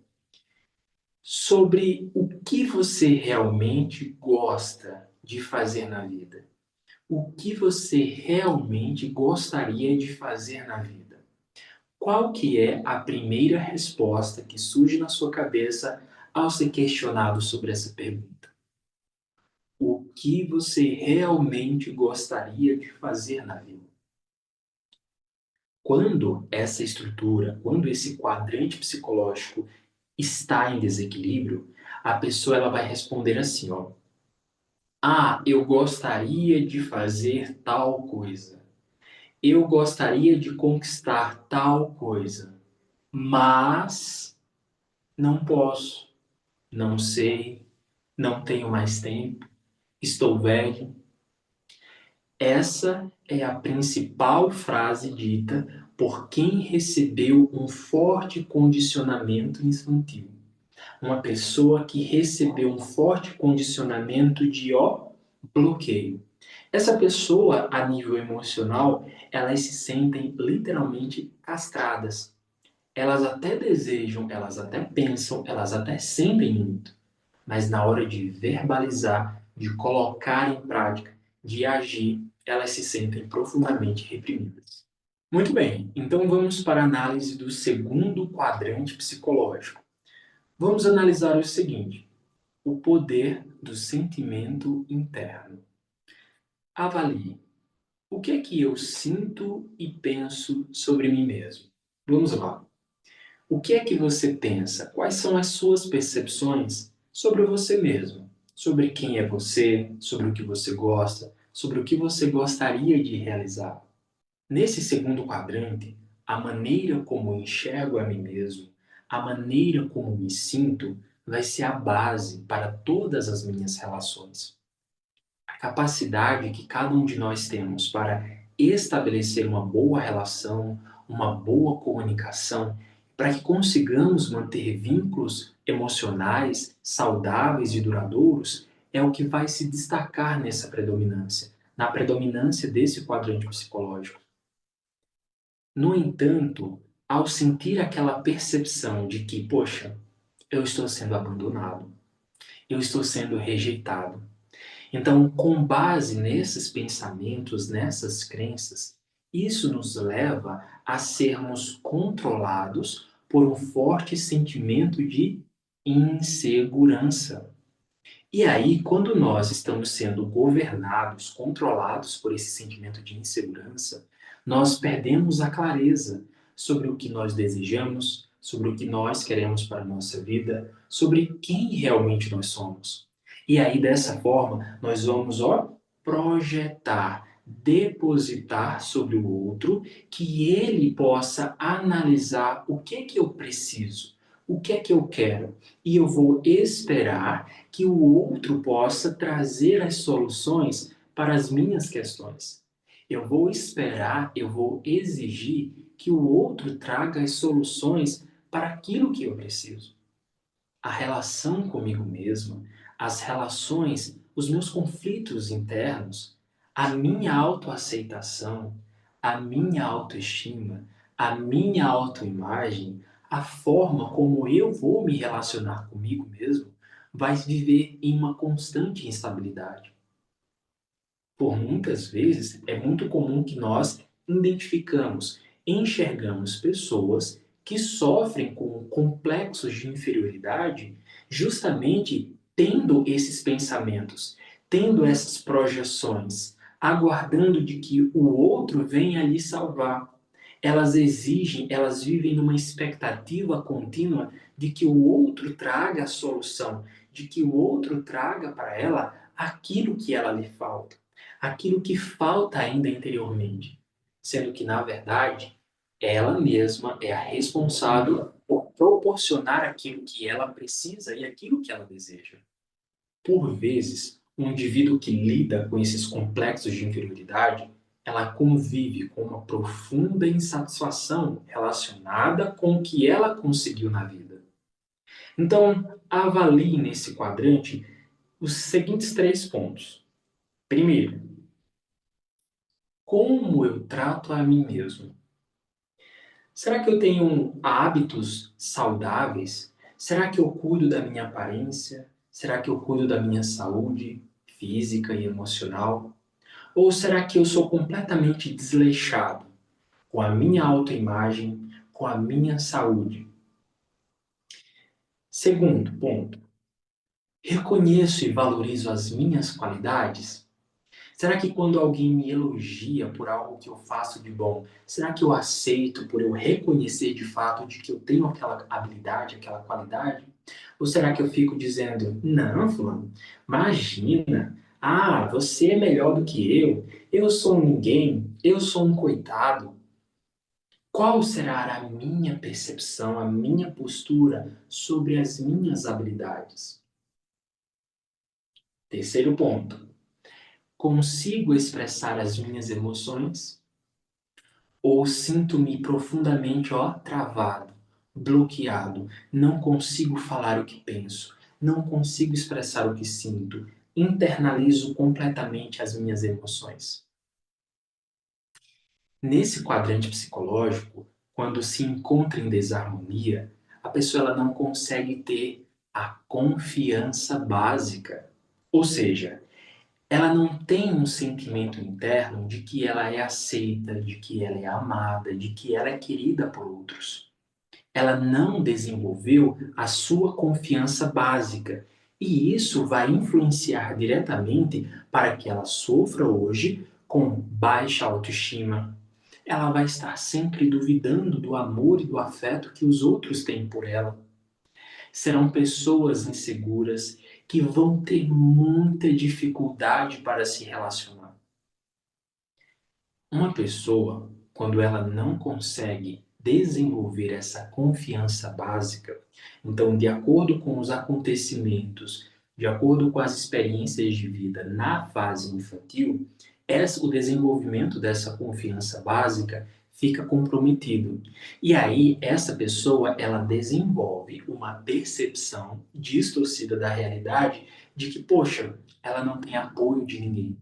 sobre o que você realmente gosta de fazer na vida. O que você realmente gostaria de fazer na vida? Qual que é a primeira resposta que surge na sua cabeça ao ser questionado sobre essa pergunta? O que você realmente gostaria de fazer na vida? Quando essa estrutura, quando esse quadrante psicológico está em desequilíbrio, a pessoa ela vai responder assim, ó: "Ah, eu gostaria de fazer tal coisa. Eu gostaria de conquistar tal coisa, mas não posso, não sei, não tenho mais tempo, estou velho." Essa é a principal frase dita por quem recebeu um forte condicionamento infantil. Uma pessoa que recebeu um forte condicionamento de bloqueio. Essa pessoa, a nível emocional, elas se sentem literalmente castradas. Elas até desejam, elas até pensam, elas até sentem muito, mas na hora de verbalizar, de colocar em prática, de agir, elas se sentem profundamente reprimidas. Muito bem, então vamos para a análise do segundo quadrante psicológico. Vamos analisar o seguinte: o poder do sentimento interno. Avalie. O que é que eu sinto e penso sobre mim mesmo? Vamos lá. O que é que você pensa? Quais são as suas percepções sobre você mesmo? Sobre quem é você, sobre o que você gosta, sobre o que você gostaria de realizar? Nesse segundo quadrante, a maneira como eu enxergo a mim mesmo, a maneira como me sinto, vai ser a base para todas as minhas relações. A capacidade que cada um de nós temos para estabelecer uma boa relação, uma boa comunicação, para que consigamos manter vínculos emocionais saudáveis e duradouros, é o que vai se destacar nessa predominância, na predominância desse quadrante psicológico. No entanto, ao sentir aquela percepção de que, poxa, eu estou sendo abandonado, eu estou sendo rejeitado, então, com base nesses pensamentos, nessas crenças, isso nos leva a sermos controlados por um forte sentimento de insegurança. E aí, quando nós estamos sendo governados, controlados por esse sentimento de insegurança, nós perdemos a clareza sobre o que nós desejamos, sobre o que nós queremos para a nossa vida, sobre quem realmente nós somos. E aí, dessa forma, nós vamos, projetar, depositar sobre o outro, que ele possa analisar o que é que eu preciso, o que é que eu quero, e eu vou esperar que o outro possa trazer as soluções para as minhas questões. Eu vou esperar, eu vou exigir que o outro traga as soluções para aquilo que eu preciso. A relação comigo mesmo, as relações, os meus conflitos internos, a minha autoaceitação, a minha autoestima, a minha autoimagem, a forma como eu vou me relacionar comigo mesmo, vai viver em uma constante instabilidade. Por muitas vezes, é muito comum que nós identificamos, enxergamos pessoas que sofrem com complexos de inferioridade justamente tendo esses pensamentos, tendo essas projeções, aguardando de que o outro venha lhe salvar. Elas exigem, elas vivem numa expectativa contínua de que o outro traga a solução, de que o outro traga para ela aquilo que ela lhe falta, aquilo que falta ainda interiormente, sendo que, na verdade, ela mesma é a responsável por proporcionar aquilo que ela precisa e aquilo que ela deseja. Por vezes, um indivíduo que lida com esses complexos de inferioridade, ela convive com uma profunda insatisfação relacionada com o que ela conseguiu na vida. Então, avalie nesse quadrante os seguintes 3 pontos. Primeiro, como eu trato a mim mesmo? Será que eu tenho hábitos saudáveis? Será que eu cuido da minha aparência? Será que eu cuido da minha saúde física e emocional? Ou será que eu sou completamente desleixado com a minha autoimagem, com a minha saúde? Segundo ponto, reconheço e valorizo as minhas qualidades? Será que quando alguém me elogia por algo que eu faço de bom, será que eu aceito por eu reconhecer de fato de que eu tenho aquela habilidade, aquela qualidade? Ou será que eu fico dizendo, não, fulano, imagina, você é melhor do que eu sou um ninguém, eu sou um coitado. Qual será a minha percepção, a minha postura sobre as minhas habilidades? Terceiro ponto. Consigo expressar as minhas emoções? Ou sinto-me profundamente, travado, bloqueado, não consigo falar o que penso, não consigo expressar o que sinto, internalizo completamente as minhas emoções? Nesse quadrante psicológico, quando se encontra em desarmonia, a pessoa ela não consegue ter a confiança básica. Ou seja, ela não tem um sentimento interno de que ela é aceita, de que ela é amada, de que ela é querida por outros. Ela não desenvolveu a sua confiança básica. E isso vai influenciar diretamente para que ela sofra hoje com baixa autoestima. Ela vai estar sempre duvidando do amor e do afeto que os outros têm por ela. Serão pessoas inseguras que vão ter muita dificuldade para se relacionar. Uma pessoa, quando ela não consegue desenvolver essa confiança básica, então, de acordo com os acontecimentos, de acordo com as experiências de vida na fase infantil, o desenvolvimento dessa confiança básica fica comprometido. E aí, essa pessoa, ela desenvolve uma percepção distorcida da realidade de que, poxa, ela não tem apoio de ninguém.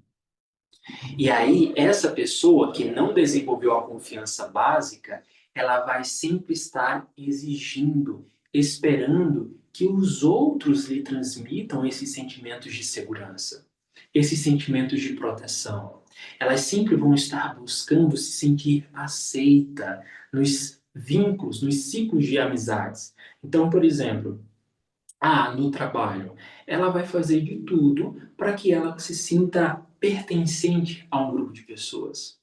E aí, essa pessoa que não desenvolveu a confiança básica, ela vai sempre estar exigindo, esperando que os outros lhe transmitam esses sentimentos de segurança, esses sentimentos de proteção. Elas sempre vão estar buscando se sentir aceita nos vínculos, nos ciclos de amizades. Então, por exemplo, no trabalho, ela vai fazer de tudo para que ela se sinta pertencente a um grupo de pessoas.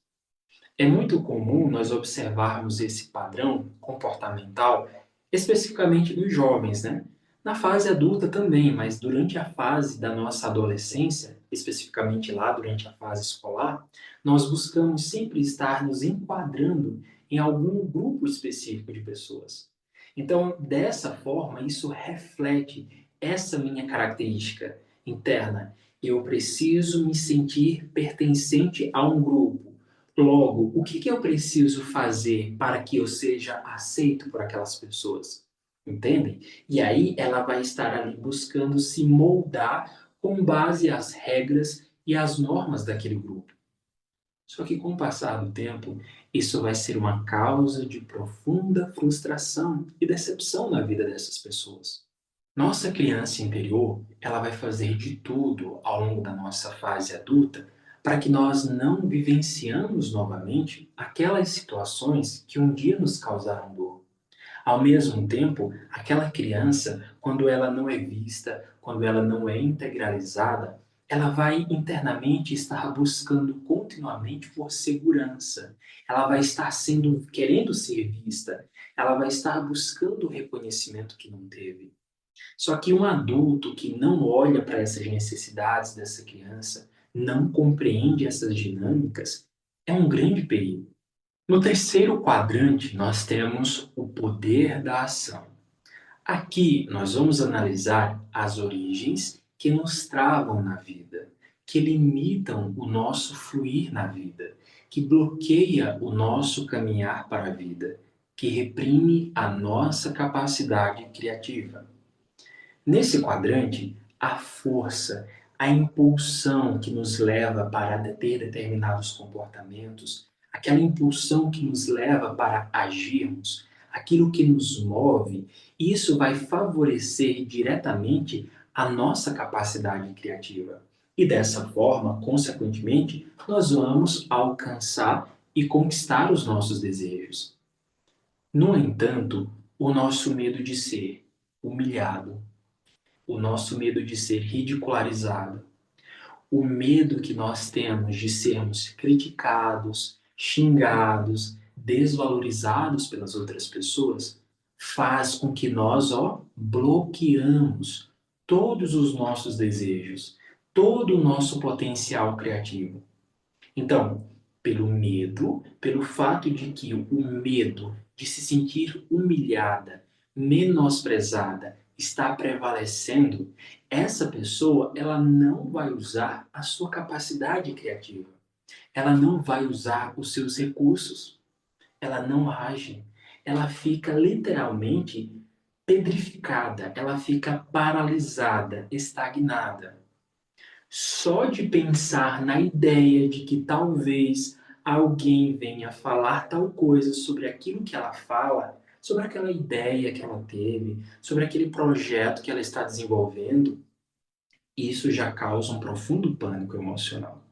É muito comum nós observarmos esse padrão comportamental, especificamente dos jovens, né? Na fase adulta também, mas durante a fase da nossa adolescência, especificamente lá durante a fase escolar, nós buscamos sempre estar nos enquadrando em algum grupo específico de pessoas. Então, dessa forma, isso reflete essa minha característica interna. Eu preciso me sentir pertencente a um grupo. Logo, o que eu preciso fazer para que eu seja aceito por aquelas pessoas? Entendem? E aí ela vai estar ali buscando se moldar com base às regras e às normas daquele grupo. Só que com o passar do tempo, isso vai ser uma causa de profunda frustração e decepção na vida dessas pessoas. Nossa criança interior, ela vai fazer de tudo ao longo da nossa fase adulta para que nós não vivenciamos novamente aquelas situações que um dia nos causaram dor. Ao mesmo tempo, aquela criança, quando ela não é vista, quando ela não é integralizada, ela vai internamente estar buscando continuamente por segurança. Ela vai estar querendo ser vista. Ela vai estar buscando o reconhecimento que não teve. Só que um adulto que não olha para essas necessidades dessa criança, não compreende essas dinâmicas, é um grande perigo. No terceiro quadrante, nós temos o poder da ação. Aqui nós vamos analisar as origens que nos travam na vida, que limitam o nosso fluir na vida, que bloqueia o nosso caminhar para a vida, que reprime a nossa capacidade criativa. Nesse quadrante, a força, a impulsão que nos leva para ter determinados comportamentos, aquela impulsão que nos leva para agirmos, aquilo que nos move, isso vai favorecer diretamente a nossa capacidade criativa. E dessa forma, consequentemente, nós vamos alcançar e conquistar os nossos desejos. No entanto, o nosso medo de ser humilhado, o nosso medo de ser ridicularizado, o medo que nós temos de sermos criticados, xingados, desvalorizados pelas outras pessoas, faz com que nós, bloqueamos todos os nossos desejos, todo o nosso potencial criativo. Então, pelo medo, pelo fato de que o medo de se sentir humilhada, menosprezada, está prevalecendo, essa pessoa ela não vai usar a sua capacidade criativa. Ela não vai usar os seus recursos. Ela não age. Ela fica literalmente pedrificada, ela fica paralisada, estagnada. Só de pensar na ideia de que talvez alguém venha falar tal coisa sobre aquilo que ela fala, sobre aquela ideia que ela teve, sobre aquele projeto que ela está desenvolvendo, isso já causa um profundo pânico emocional.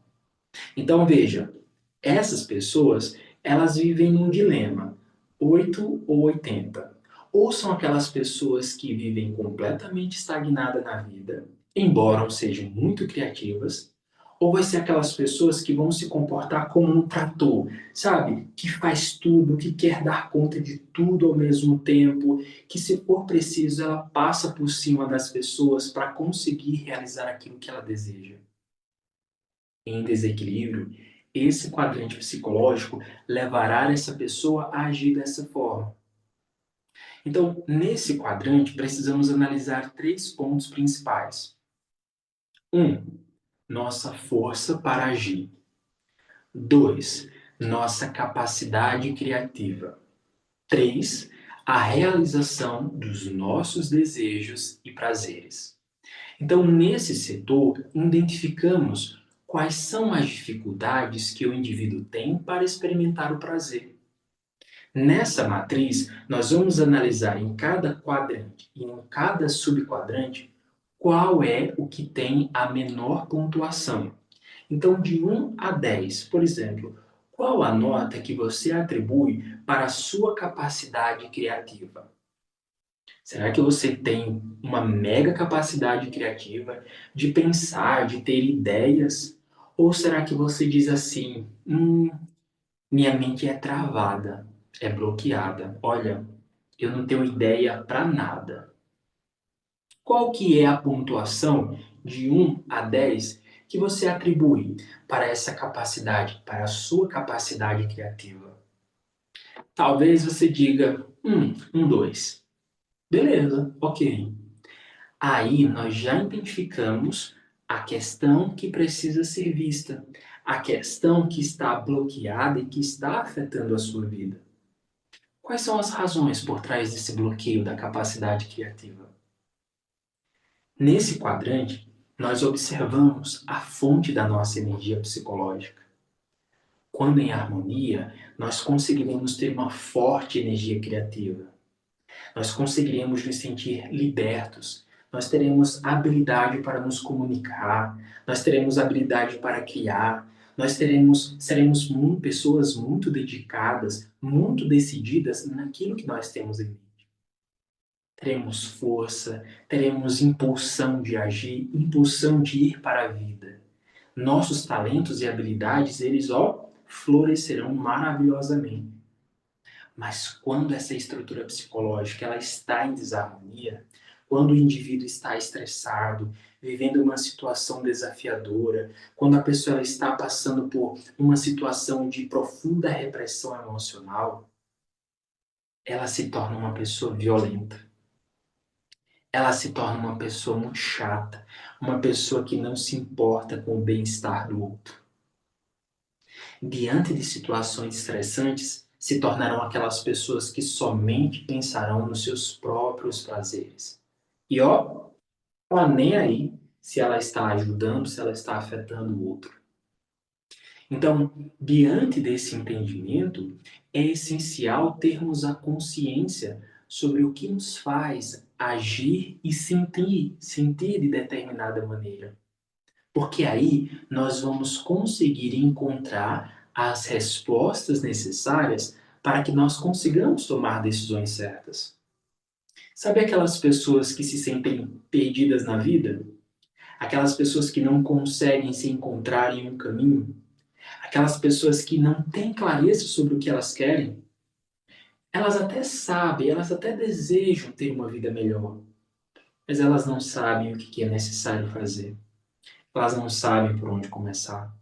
Então veja, essas pessoas, elas vivem num dilema, 8 ou 80. Ou são aquelas pessoas que vivem completamente estagnadas na vida, embora sejam muito criativas, ou vai ser aquelas pessoas que vão se comportar como um trator, sabe? Que faz tudo, que quer dar conta de tudo ao mesmo tempo, que se for preciso ela passa por cima das pessoas para conseguir realizar aquilo que ela deseja. Em desequilíbrio, esse quadrante psicológico levará essa pessoa a agir dessa forma. Então, nesse quadrante, precisamos analisar 3 pontos principais. 1. Nossa força para agir. 2. Nossa capacidade criativa. 3. A realização dos nossos desejos e prazeres. Então, nesse setor, identificamos quais são as dificuldades que o indivíduo tem para experimentar o prazer. Nessa matriz, nós vamos analisar em cada quadrante e em cada subquadrante qual é o que tem a menor pontuação. Então, de 1 a 10, por exemplo, qual a nota que você atribui para a sua capacidade criativa? Será que você tem uma mega capacidade criativa de pensar, de ter ideias? Ou será que você diz assim, minha mente é travada, é bloqueada. Olha, eu não tenho ideia para nada. Qual que é a pontuação de 1 a 10 que você atribui para essa capacidade, para a sua capacidade criativa? Talvez você diga, 2. Beleza, ok. Aí nós já identificamos a questão que precisa ser vista, a questão que está bloqueada e que está afetando a sua vida. Quais são as razões por trás desse bloqueio da capacidade criativa? Nesse quadrante, nós observamos a fonte da nossa energia psicológica. Quando em harmonia, nós conseguiremos ter uma forte energia criativa. Nós conseguiremos nos sentir libertos. Nós teremos habilidade para nos comunicar. Nós teremos habilidade para criar. Nós seremos pessoas muito dedicadas, muito decididas naquilo que nós temos em mente. Teremos força, teremos impulsão de agir, impulsão de ir para a vida. Nossos talentos e habilidades, eles, florescerão maravilhosamente. Mas quando essa estrutura psicológica ela está em desarmonia, quando o indivíduo está estressado, vivendo uma situação desafiadora, quando a pessoa ela está passando por uma situação de profunda repressão emocional, ela se torna uma pessoa violenta. Ela se torna uma pessoa muito chata, uma pessoa que não se importa com o bem-estar do outro. Diante de situações estressantes, se tornarão aquelas pessoas que somente pensarão nos seus próprios prazeres. E ela nem aí se ela está ajudando, se ela está afetando o outro. Então, diante desse entendimento, é essencial termos a consciência sobre o que nos faz agir e sentir de determinada maneira. Porque aí nós vamos conseguir encontrar as respostas necessárias para que nós consigamos tomar decisões certas. Sabe aquelas pessoas que se sentem perdidas na vida? Aquelas pessoas que não conseguem se encontrar em um caminho? Aquelas pessoas que não têm clareza sobre o que elas querem? Elas até sabem, elas até desejam ter uma vida melhor, mas elas não sabem o que é necessário fazer. Elas não sabem por onde começar.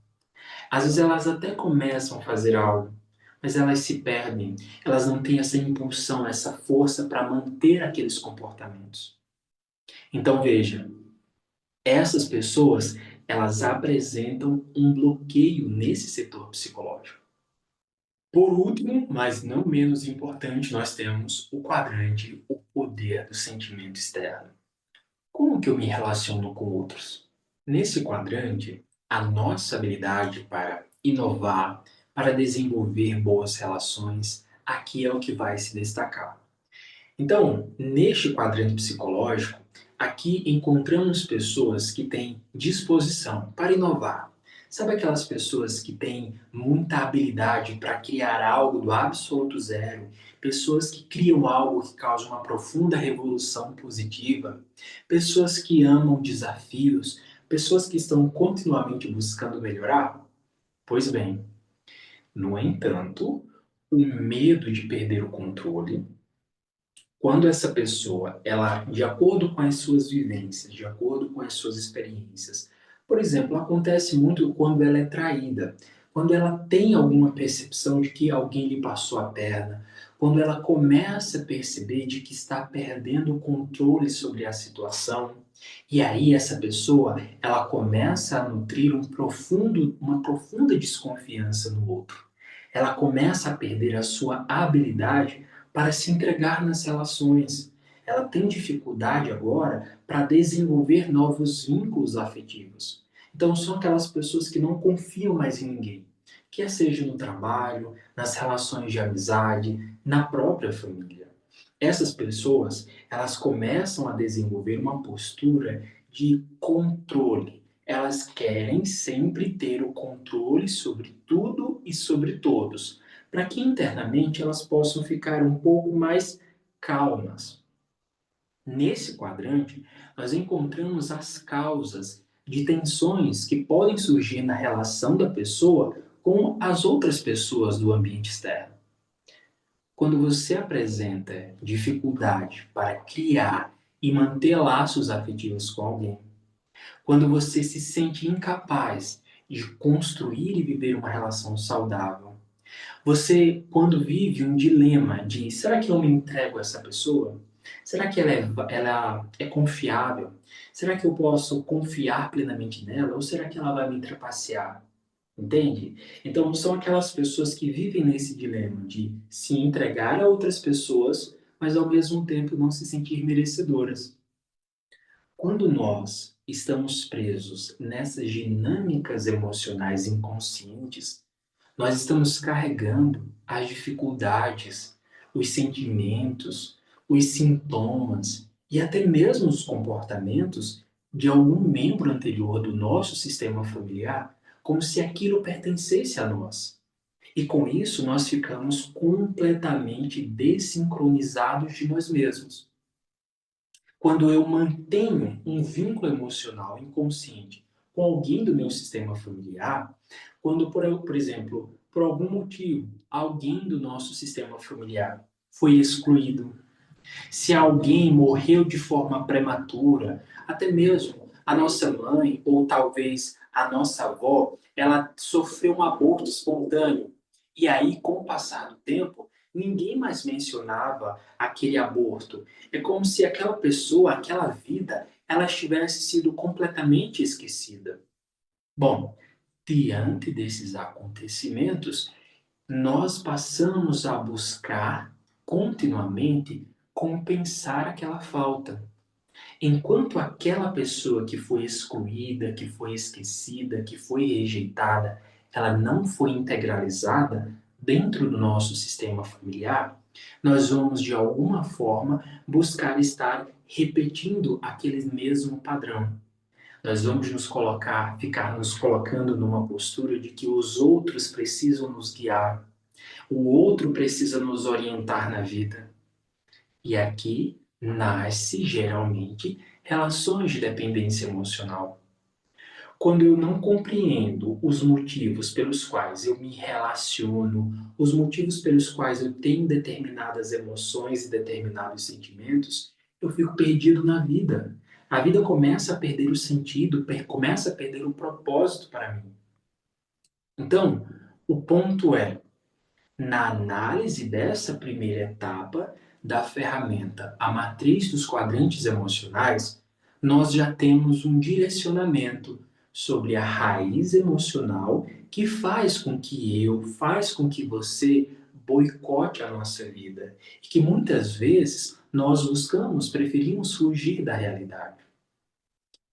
Às vezes elas até começam a fazer algo, mas elas se perdem. Elas não têm essa impulsão, essa força para manter aqueles comportamentos. Então veja, essas pessoas, elas apresentam um bloqueio nesse setor psicológico. Por último, mas não menos importante, nós temos o quadrante, o poder do sentimento externo. Como que eu me relaciono com outros? Nesse quadrante, a nossa habilidade para inovar, para desenvolver boas relações, aqui é o que vai se destacar. Então, neste quadrante psicológico, aqui encontramos pessoas que têm disposição para inovar. Sabe aquelas pessoas que têm muita habilidade para criar algo do absoluto zero? Pessoas que criam algo que causa uma profunda revolução positiva? Pessoas que amam desafios? Pessoas que estão continuamente buscando melhorar? Pois bem, no entanto, o medo de perder o controle, quando essa pessoa, ela, de acordo com as suas vivências, de acordo com as suas experiências, por exemplo, acontece muito quando ela é traída, quando ela tem alguma percepção de que alguém lhe passou a perna, quando ela começa a perceber de que está perdendo o controle sobre a situação, e aí essa pessoa, ela começa a nutrir uma profunda desconfiança no outro. Ela começa a perder a sua habilidade para se entregar nas relações. Ela tem dificuldade agora para desenvolver novos vínculos afetivos. Então, são aquelas pessoas que não confiam mais em ninguém, quer seja no trabalho, nas relações de amizade, na própria família. Essas pessoas, elas começam a desenvolver uma postura de controle. Elas querem sempre ter o controle sobre tudo e sobre todos, para que internamente elas possam ficar um pouco mais calmas. Nesse quadrante, nós encontramos as causas de tensões que podem surgir na relação da pessoa com as outras pessoas do ambiente externo. Quando você apresenta dificuldade para criar e manter laços afetivos com alguém, quando você se sente incapaz de construir e viver uma relação saudável, você, quando vive um dilema de será que eu me entrego a essa pessoa? Será que ela é confiável? Será que eu posso confiar plenamente nela? Ou será que ela vai me trapacear? Entende? Então, são aquelas pessoas que vivem nesse dilema de se entregar a outras pessoas, mas ao mesmo tempo não se sentir merecedoras. Quando nós estamos presos nessas dinâmicas emocionais inconscientes, nós estamos carregando as dificuldades, os sentimentos, os sintomas e até mesmo os comportamentos de algum membro anterior do nosso sistema familiar como se aquilo pertencesse a nós. E com isso nós ficamos completamente desincronizados de nós mesmos. Quando eu mantenho um vínculo emocional inconsciente com alguém do meu sistema familiar, quando, por exemplo, por algum motivo, alguém do nosso sistema familiar foi excluído, se alguém morreu de forma prematura, até mesmo a nossa mãe ou talvez a nossa avó, ela sofreu um aborto espontâneo. E aí, com o passar do tempo, ninguém mais mencionava aquele aborto. É como se aquela pessoa, aquela vida, ela tivesse sido completamente esquecida. Bom, diante desses acontecimentos, nós passamos a buscar continuamente compensar aquela falta. Enquanto aquela pessoa que foi excluída, que foi esquecida, que foi rejeitada, ela não foi integralizada dentro do nosso sistema familiar, nós vamos de alguma forma buscar estar repetindo aquele mesmo padrão. Nós vamos ficar nos colocando numa postura de que os outros precisam nos guiar, o outro precisa nos orientar na vida. E aqui nasce, geralmente, relações de dependência emocional. Quando eu não compreendo os motivos pelos quais eu me relaciono, os motivos pelos quais eu tenho determinadas emoções e determinados sentimentos, eu fico perdido na vida. A vida começa a perder o sentido, começa a perder o propósito para mim. Então, o ponto é, na análise dessa primeira etapa da ferramenta, a matriz dos quadrantes emocionais, nós já temos um direcionamento sobre a raiz emocional que faz com que você boicote a nossa vida e que muitas vezes nós preferimos fugir da realidade.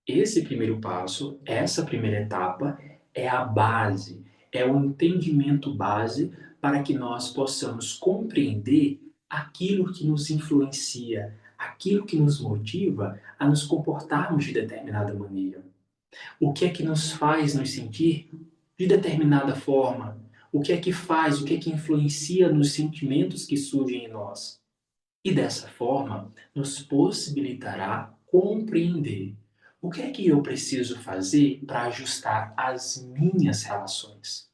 Esse primeiro passo, essa primeira etapa, é a base, é o entendimento base para que nós possamos compreender aquilo que nos influencia, aquilo que nos motiva a nos comportarmos de determinada maneira. O que é que nos faz nos sentir de determinada forma? O que é que influencia nos sentimentos que surgem em nós? E dessa forma, nos possibilitará compreender o que é que eu preciso fazer para ajustar as minhas relações.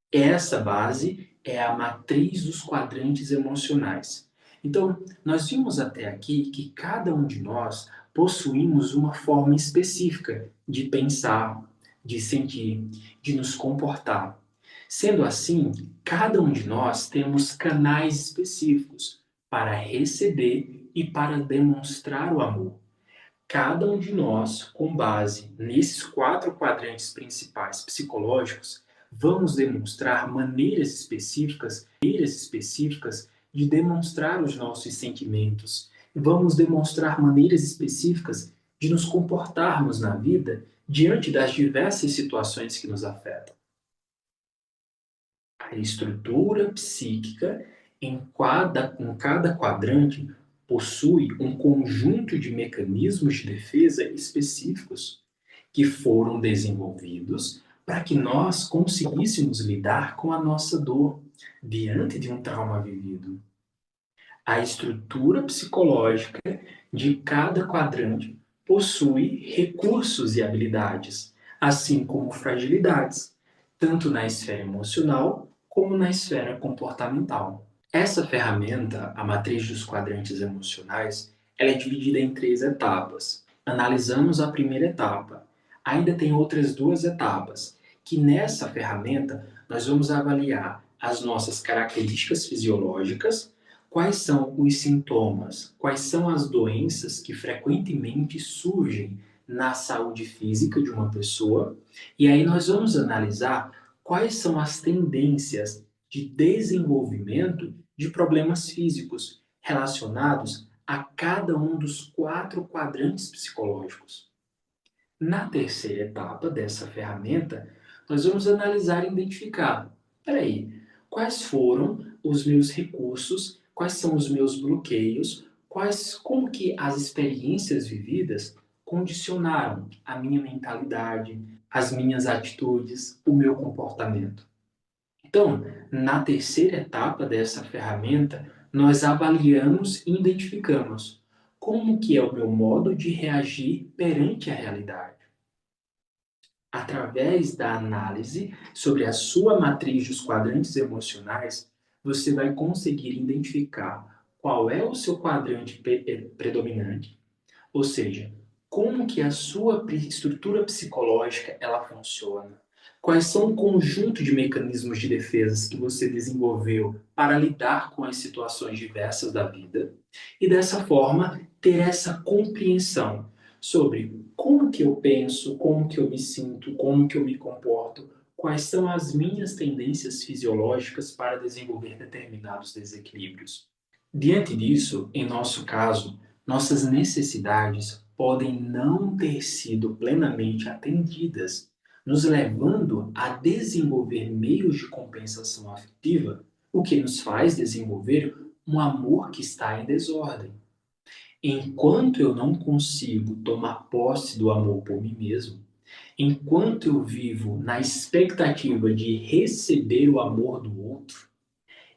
Essa base é a matriz dos quadrantes emocionais. Então, nós vimos até aqui que cada um de nós possuímos uma forma específica de pensar, de sentir, de nos comportar. Sendo assim, cada um de nós temos canais específicos para receber e para demonstrar o amor. Cada um de nós, com base nesses 4 quadrantes principais psicológicos, vamos demonstrar maneiras específicas de demonstrar os nossos sentimentos. Vamos demonstrar maneiras específicas de nos comportarmos na vida diante das diversas situações que nos afetam. A estrutura psíquica em cada quadrante possui um conjunto de mecanismos de defesa específicos que foram desenvolvidos para que nós conseguíssemos lidar com a nossa dor diante de um trauma vivido. A estrutura psicológica de cada quadrante possui recursos e habilidades, assim como fragilidades, tanto na esfera emocional como na esfera comportamental. Essa ferramenta, a matriz dos quadrantes emocionais, ela é dividida em 3 etapas. Analisamos a primeira etapa. Ainda tem outras 2 etapas, que nessa ferramenta nós vamos avaliar as nossas características fisiológicas, quais são os sintomas, quais são as doenças que frequentemente surgem na saúde física de uma pessoa, e aí nós vamos analisar quais são as tendências de desenvolvimento de problemas físicos relacionados a cada um dos 4 quadrantes psicológicos. Na terceira etapa dessa ferramenta, nós vamos analisar e identificar, quais foram os meus recursos, quais são os meus bloqueios, como que as experiências vividas condicionaram a minha mentalidade, as minhas atitudes, o meu comportamento. Então, na terceira etapa dessa ferramenta, nós avaliamos e identificamos como que é o meu modo de reagir perante a realidade. Através da análise sobre a sua matriz dos quadrantes emocionais, você vai conseguir identificar qual é o seu quadrante predominante, ou seja, como que a sua estrutura psicológica ela funciona. Quais são o conjunto de mecanismos de defesa que você desenvolveu para lidar com as situações diversas da vida e dessa forma ter essa compreensão sobre como que eu penso, como que eu me sinto, como que eu me comporto, quais são as minhas tendências fisiológicas para desenvolver determinados desequilíbrios. Diante disso, em nosso caso, nossas necessidades podem não ter sido plenamente atendidas, nos levando a desenvolver meios de compensação afetiva, o que nos faz desenvolver um amor que está em desordem. Enquanto eu não consigo tomar posse do amor por mim mesmo, enquanto eu vivo na expectativa de receber o amor do outro,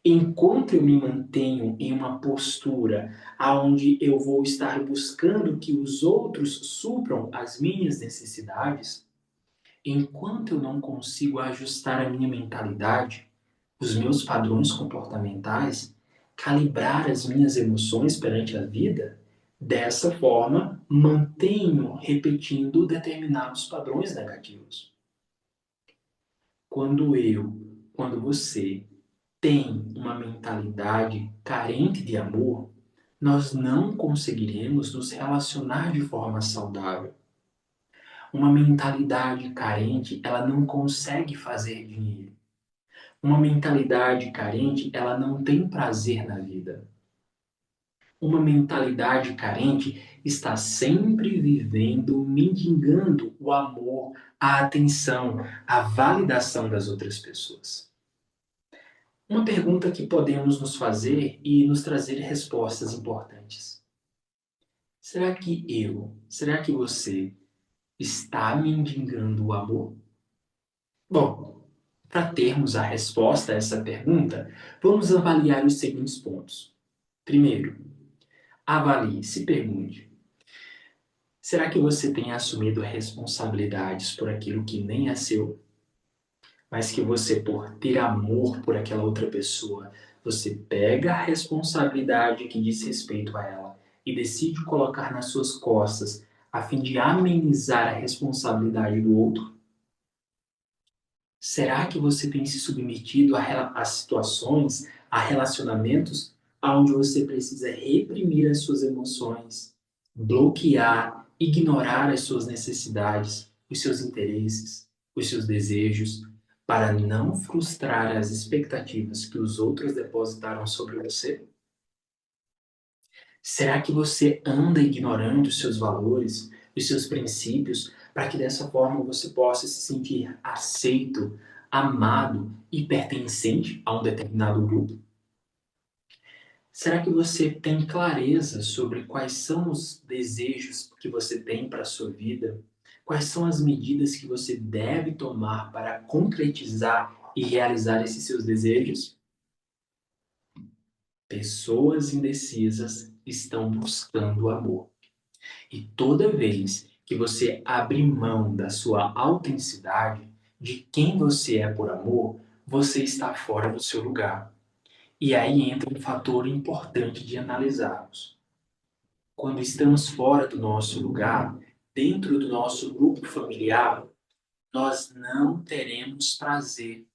enquanto eu me mantenho em uma postura onde eu vou estar buscando que os outros supram as minhas necessidades, enquanto eu não consigo ajustar a minha mentalidade, os meus padrões comportamentais, calibrar as minhas emoções perante a vida, dessa forma mantenho repetindo determinados padrões negativos. Quando você tem uma mentalidade carente de amor, nós não conseguiremos nos relacionar de forma saudável. Uma mentalidade carente, ela não consegue fazer dinheiro. Uma mentalidade carente, ela não tem prazer na vida. Uma mentalidade carente está sempre vivendo, mendigando o amor, a atenção, a validação das outras pessoas. Uma pergunta que podemos nos fazer e nos trazer respostas importantes. Será que você está mendigando o amor? Bom, para termos a resposta a essa pergunta, vamos avaliar os seguintes pontos. Primeiro, avalie, se pergunte. Será que você tem assumido responsabilidades por aquilo que nem é seu? Mas que você, por ter amor por aquela outra pessoa, você pega a responsabilidade que diz respeito a ela e decide colocar nas suas costas a fim de amenizar a responsabilidade do outro? Será que você tem se submetido a situações, a relacionamentos onde você precisa reprimir as suas emoções, bloquear, ignorar as suas necessidades, os seus interesses, os seus desejos, para não frustrar as expectativas que os outros depositaram sobre você? Será que você anda ignorando os seus valores, os seus princípios, para que dessa forma você possa se sentir aceito, amado e pertencente a um determinado grupo? Será que você tem clareza sobre quais são os desejos que você tem para a sua vida? Quais são as medidas que você deve tomar para concretizar e realizar esses seus desejos? Pessoas indecisas estão buscando amor. E toda vez que você abre mão da sua autenticidade, de quem você é por amor, você está fora do seu lugar. E aí entra um fator importante de analisarmos. Quando estamos fora do nosso lugar, dentro do nosso grupo familiar, nós não teremos prazer.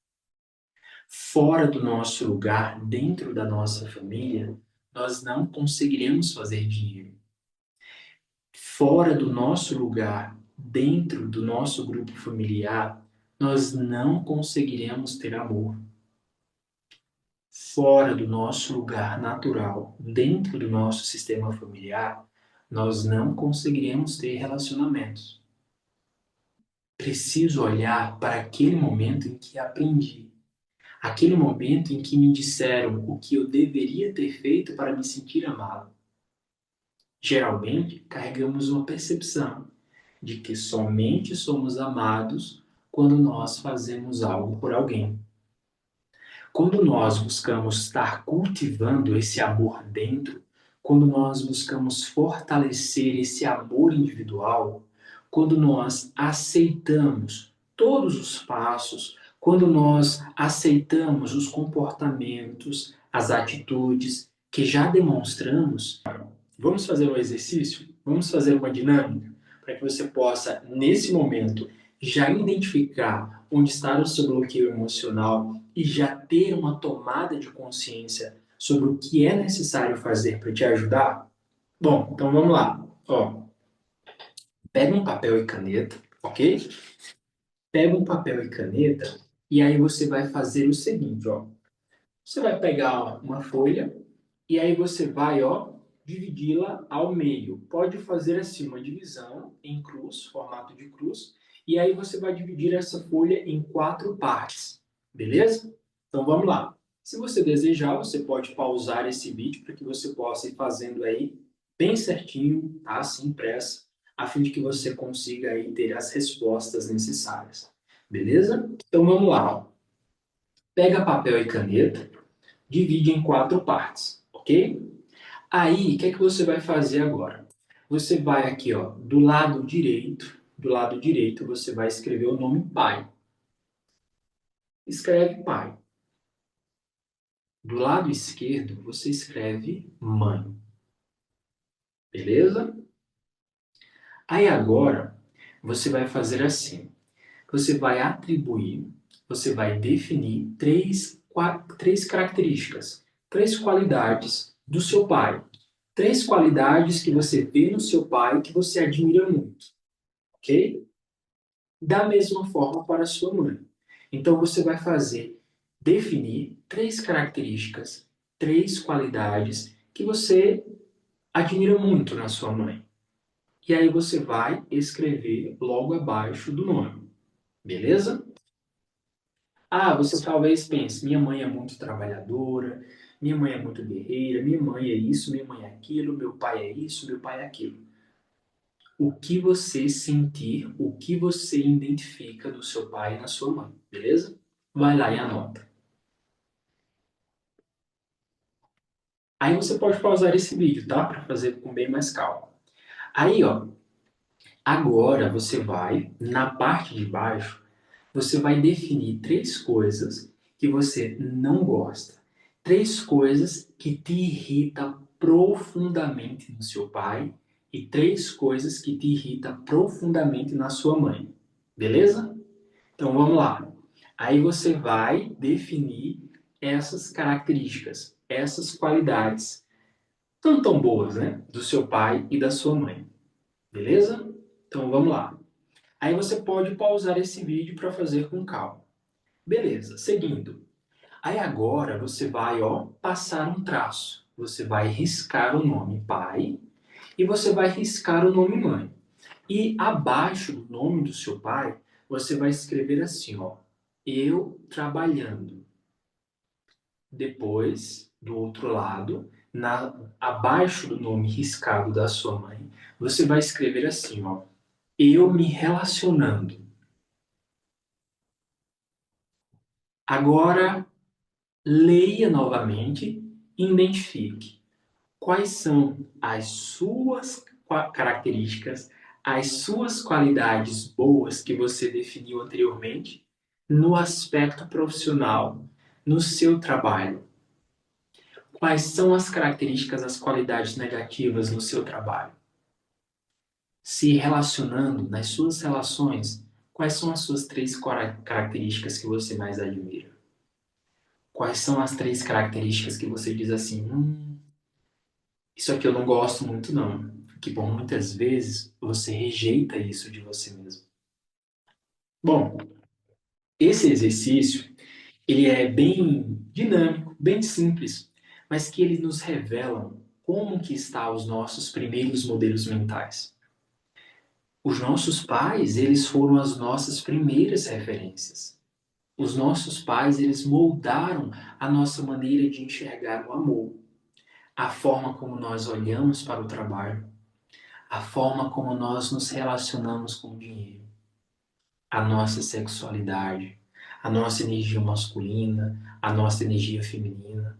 Fora do nosso lugar, dentro da nossa família, nós não conseguiremos fazer dinheiro. Fora do nosso lugar, dentro do nosso grupo familiar, nós não conseguiremos ter amor. Fora do nosso lugar natural, dentro do nosso sistema familiar, nós não conseguiremos ter relacionamentos. Preciso olhar para aquele momento em que aprendi, aquele momento em que me disseram o que eu deveria ter feito para me sentir amado. Geralmente, carregamos uma percepção de que somente somos amados quando nós fazemos algo por alguém. Quando nós buscamos estar cultivando esse amor dentro, quando nós buscamos fortalecer esse amor individual, quando nós aceitamos todos os passos, quando nós aceitamos os comportamentos, as atitudes que já demonstramos, vamos fazer um exercício? Vamos fazer uma dinâmica para que você possa, nesse momento, já identificar onde está o seu bloqueio emocional e já ter uma tomada de consciência sobre o que é necessário fazer para te ajudar? Bom, então vamos lá. Ó, pega um papel e caneta, ok? Pega um papel e caneta e aí você vai fazer o seguinte, ó. Você vai pegar uma folha e aí você vai, ó, dividi-la ao meio. Pode fazer assim uma divisão em cruz, formato de cruz, e aí você vai dividir essa folha em 4 partes, beleza? Então vamos lá. Se você desejar, você pode pausar esse vídeo para que você possa ir fazendo aí bem certinho, tá? Sem pressa, a fim de que você consiga aí ter as respostas necessárias, beleza? Então vamos lá, ó. Pega papel e caneta, divide em 4 partes, ok? Aí, o que é que você vai fazer agora? Você vai aqui, ó, do lado direito você vai escrever o nome pai. Escreve pai. Do lado esquerdo, você escreve mãe. Beleza? Aí agora, você vai fazer assim. Você vai atribuir, você vai definir três características, 3 qualidades do seu pai. 3 qualidades que você vê no seu pai que você admira muito, ok? Da mesma forma para a sua mãe. Então você vai definir 3 características, 3 qualidades que você admira muito na sua mãe. E aí você vai escrever logo abaixo do nome, beleza? Ah, você talvez pense, minha mãe é muito trabalhadora, minha mãe é muito guerreira, minha mãe é isso, minha mãe é aquilo, meu pai é isso, meu pai é aquilo. O que você sentir, o que você identifica do seu pai e na sua mãe, beleza? Vai lá e anota. Aí você pode pausar esse vídeo, tá? Para fazer com bem mais calma. Aí, ó, agora você vai, na parte de baixo, você vai definir 3 coisas que você não gosta. 3 coisas que te irritam profundamente no seu pai e 3 coisas que te irritam profundamente na sua mãe. Beleza? Então vamos lá. Aí você vai definir essas características, essas qualidades, não tão boas, né? Do seu pai e da sua mãe. Beleza? Então vamos lá. Aí você pode pausar esse vídeo para fazer com calma. Beleza, seguindo. Aí agora você vai, ó, passar um traço. Você vai riscar o nome pai e você vai riscar o nome mãe. E abaixo do nome do seu pai, você vai escrever assim, ó, eu trabalhando. Depois, do outro lado, abaixo do nome riscado da sua mãe, você vai escrever assim, ó, eu me relacionando. Agora, leia novamente e identifique quais são as suas características, as suas qualidades boas que você definiu anteriormente no aspecto profissional, no seu trabalho. Quais são as características, as qualidades negativas no seu trabalho? Se relacionando nas suas relações, quais são as suas 3 características que você mais admira? Quais são as 3 características que você diz assim, isso aqui eu não gosto muito não, que por muitas vezes você rejeita isso de você mesmo. Bom, esse exercício, ele é bem dinâmico, bem simples, mas que ele nos revela como que estão os nossos primeiros modelos mentais. Os nossos pais, eles foram as nossas primeiras referências. Os nossos pais, eles moldaram a nossa maneira de enxergar o amor, a forma como nós olhamos para o trabalho, a forma como nós nos relacionamos com o dinheiro, a nossa sexualidade, a nossa energia masculina, a nossa energia feminina.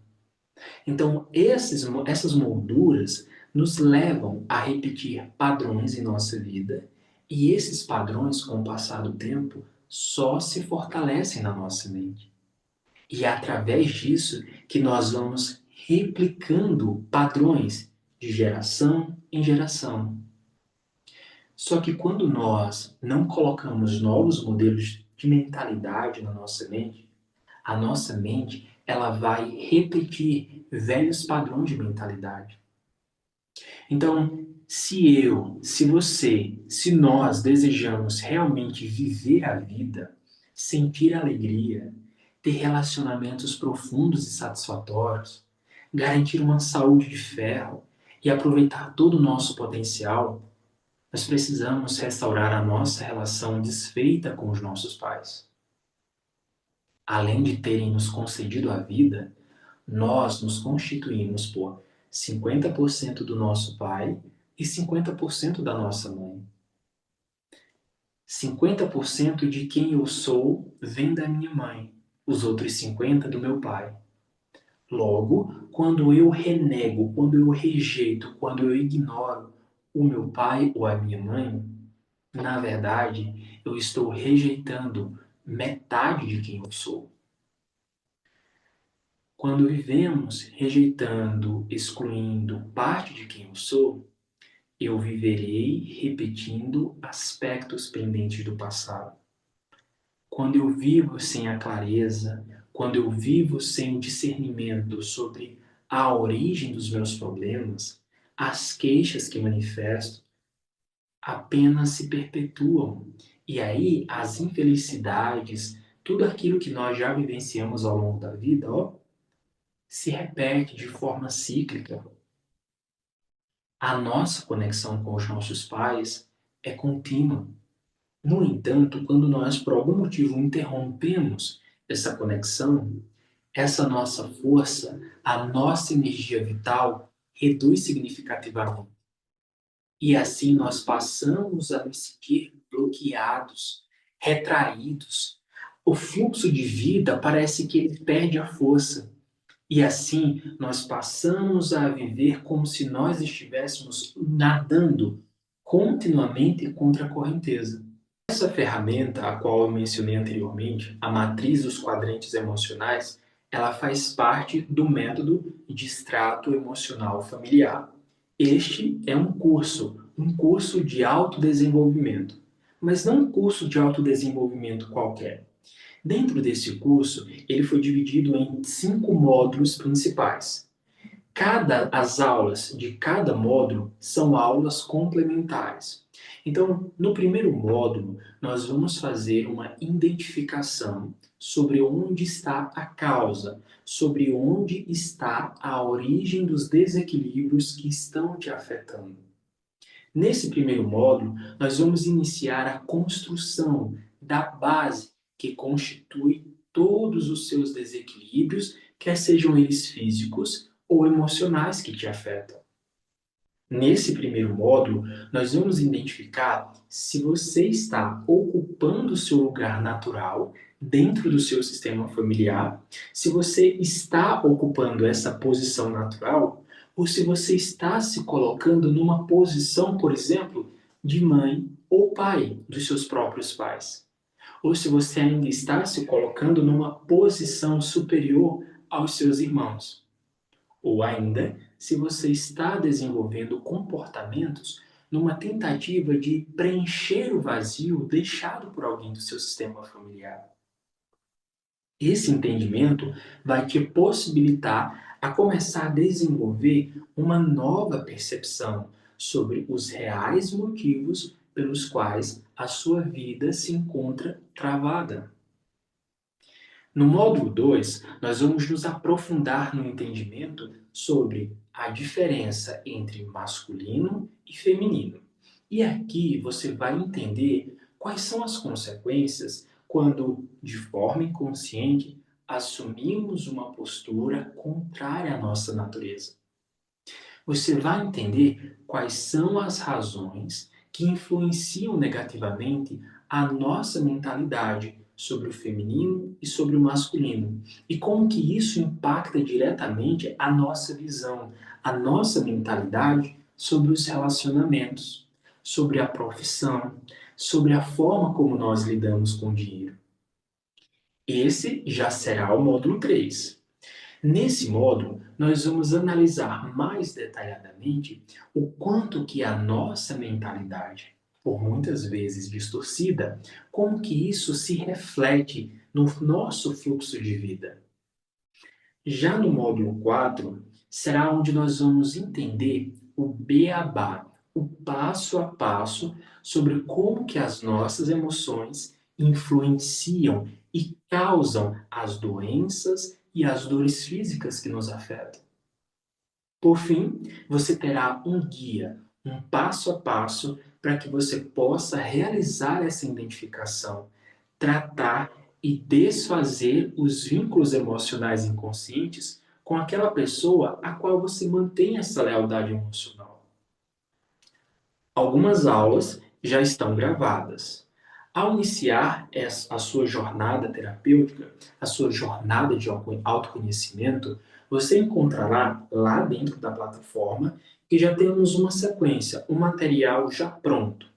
Então, essas molduras nos levam a repetir padrões em nossa vida, e esses padrões, com o passar do tempo, só se fortalecem na nossa mente. E é através disso que nós vamos replicando padrões de geração em geração. Só que quando nós não colocamos novos modelos de mentalidade na nossa mente, a nossa mente ela vai repetir velhos padrões de mentalidade. Então, se você, se nós desejamos realmente viver a vida, sentir alegria, ter relacionamentos profundos e satisfatórios, garantir uma saúde de ferro e aproveitar todo o nosso potencial, nós precisamos restaurar a nossa relação desfeita com os nossos pais. Além de terem nos concedido a vida, nós nos constituímos por 50% do nosso pai e 50% da nossa mãe. 50% de quem eu sou vem da minha mãe, os outros 50% do meu pai. Logo, quando eu renego, quando eu rejeito, quando eu ignoro o meu pai ou a minha mãe, na verdade, eu estou rejeitando metade de quem eu sou. Quando vivemos rejeitando, excluindo parte de quem eu sou, eu viverei repetindo aspectos pendentes do passado. Quando eu vivo sem a clareza, quando eu vivo sem o discernimento sobre a origem dos meus problemas, as queixas que manifesto apenas se perpetuam. E aí as infelicidades, tudo aquilo que nós já vivenciamos ao longo da vida, se repete de forma cíclica. A nossa conexão com os nossos pais é contínua. No entanto, quando nós, por algum motivo, interrompemos essa conexão, essa nossa força, a nossa energia vital reduz significativamente. E assim nós passamos a nos sentir bloqueados, retraídos. O fluxo de vida parece que ele perde a força. E assim nós passamos a viver como se nós estivéssemos nadando continuamente contra a correnteza. Essa ferramenta, a qual eu mencionei anteriormente, a matriz dos quadrantes emocionais, ela faz parte do método de extrato emocional familiar. Este é um curso de autodesenvolvimento, mas não um curso de autodesenvolvimento qualquer. Dentro desse curso, ele foi dividido em 5 módulos principais. As aulas de cada módulo são aulas complementares. Então, no primeiro módulo, nós vamos fazer uma identificação sobre onde está a causa, sobre onde está a origem dos desequilíbrios que estão te afetando. Nesse primeiro módulo, nós vamos iniciar a construção da base que constitui todos os seus desequilíbrios, quer sejam eles físicos ou emocionais que te afetam. Nesse primeiro módulo, nós vamos identificar se você está ocupando o seu lugar natural dentro do seu sistema familiar, se você está ocupando essa posição natural, ou se você está se colocando numa posição, por exemplo, de mãe ou pai dos seus próprios pais. Ou se você ainda está se colocando numa posição superior aos seus irmãos. Ou ainda, se você está desenvolvendo comportamentos numa tentativa de preencher o vazio deixado por alguém do seu sistema familiar. Esse entendimento vai te possibilitar a começar a desenvolver uma nova percepção sobre os reais motivos pelos quais a sua vida se encontra travada. No módulo 2, nós vamos nos aprofundar no entendimento sobre a diferença entre masculino e feminino. E aqui você vai entender quais são as consequências quando, de forma inconsciente, assumimos uma postura contrária à nossa natureza. você vai entender quais são as razões que influenciam negativamente a nossa mentalidade sobre o feminino e sobre o masculino, e como que isso impacta diretamente a nossa visão, a nossa mentalidade sobre os relacionamentos, sobre a profissão, sobre a forma como nós lidamos com o dinheiro. Esse já será o módulo 3. Nesse módulo, nós vamos analisar mais detalhadamente o quanto que a nossa mentalidade, por muitas vezes distorcida, como que isso se reflete no nosso fluxo de vida. Já no módulo 4, será onde nós vamos entender o beabá, o passo a passo sobre como que as nossas emoções influenciam e causam as doenças e as dores físicas que nos afetam. Por fim, você terá um guia, um passo a passo para que você possa realizar essa identificação, tratar e desfazer os vínculos emocionais inconscientes com aquela pessoa a qual você mantém essa lealdade emocional. Algumas aulas já estão gravadas. Ao iniciar a sua jornada terapêutica, a sua jornada de autoconhecimento, você encontrará lá dentro da plataforma que já temos uma sequência, um material já pronto.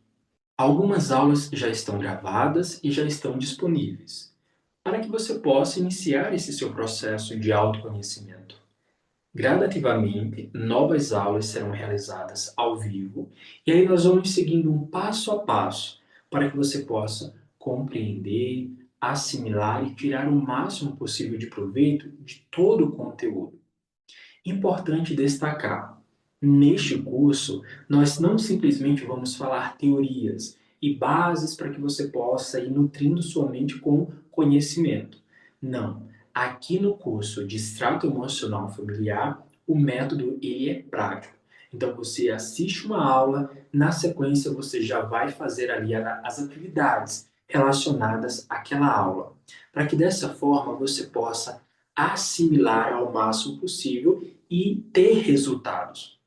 Algumas aulas já estão gravadas e já estão disponíveis, para que você possa iniciar esse seu processo de autoconhecimento. Gradativamente, novas aulas serão realizadas ao vivo e aí nós vamos seguindo um passo a passo para que você possa compreender, assimilar e tirar o máximo possível de proveito de todo o conteúdo. Importante destacar, neste curso, nós não simplesmente vamos falar teorias e bases para que você possa ir nutrindo sua mente com conhecimento. Não. Aqui no curso de Extrato Emocional Familiar, o método ele é prático. Então você assiste uma aula, na sequência você já vai fazer ali as atividades relacionadas àquela aula, para que dessa forma você possa assimilar ao máximo possível e ter resultados.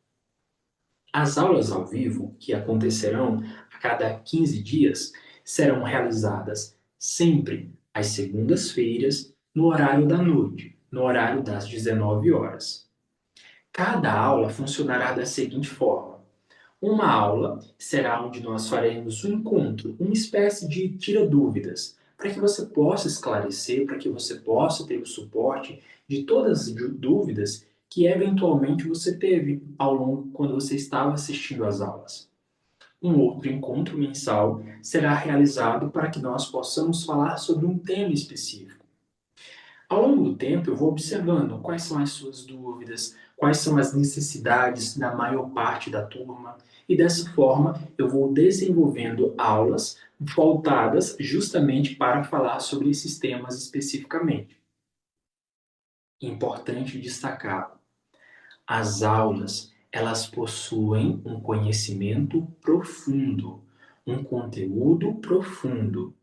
As aulas ao vivo, que acontecerão a cada 15 dias, serão realizadas sempre às segundas-feiras, no horário da noite, no horário das 19 horas. Cada aula funcionará da seguinte forma. Uma aula será onde nós faremos um encontro, uma espécie de tira-dúvidas, para que você possa esclarecer, para que você possa ter o suporte de todas as dúvidas que eventualmente você teve ao longo quando você estava assistindo às aulas. Um outro encontro mensal será realizado para que nós possamos falar sobre um tema específico. Ao longo do tempo, eu vou observando quais são as suas dúvidas, quais são as necessidades da maior parte da turma, e dessa forma eu vou desenvolvendo aulas voltadas justamente para falar sobre esses temas especificamente. Importante destacar, as aulas, elas possuem um conhecimento profundo, um conteúdo profundo.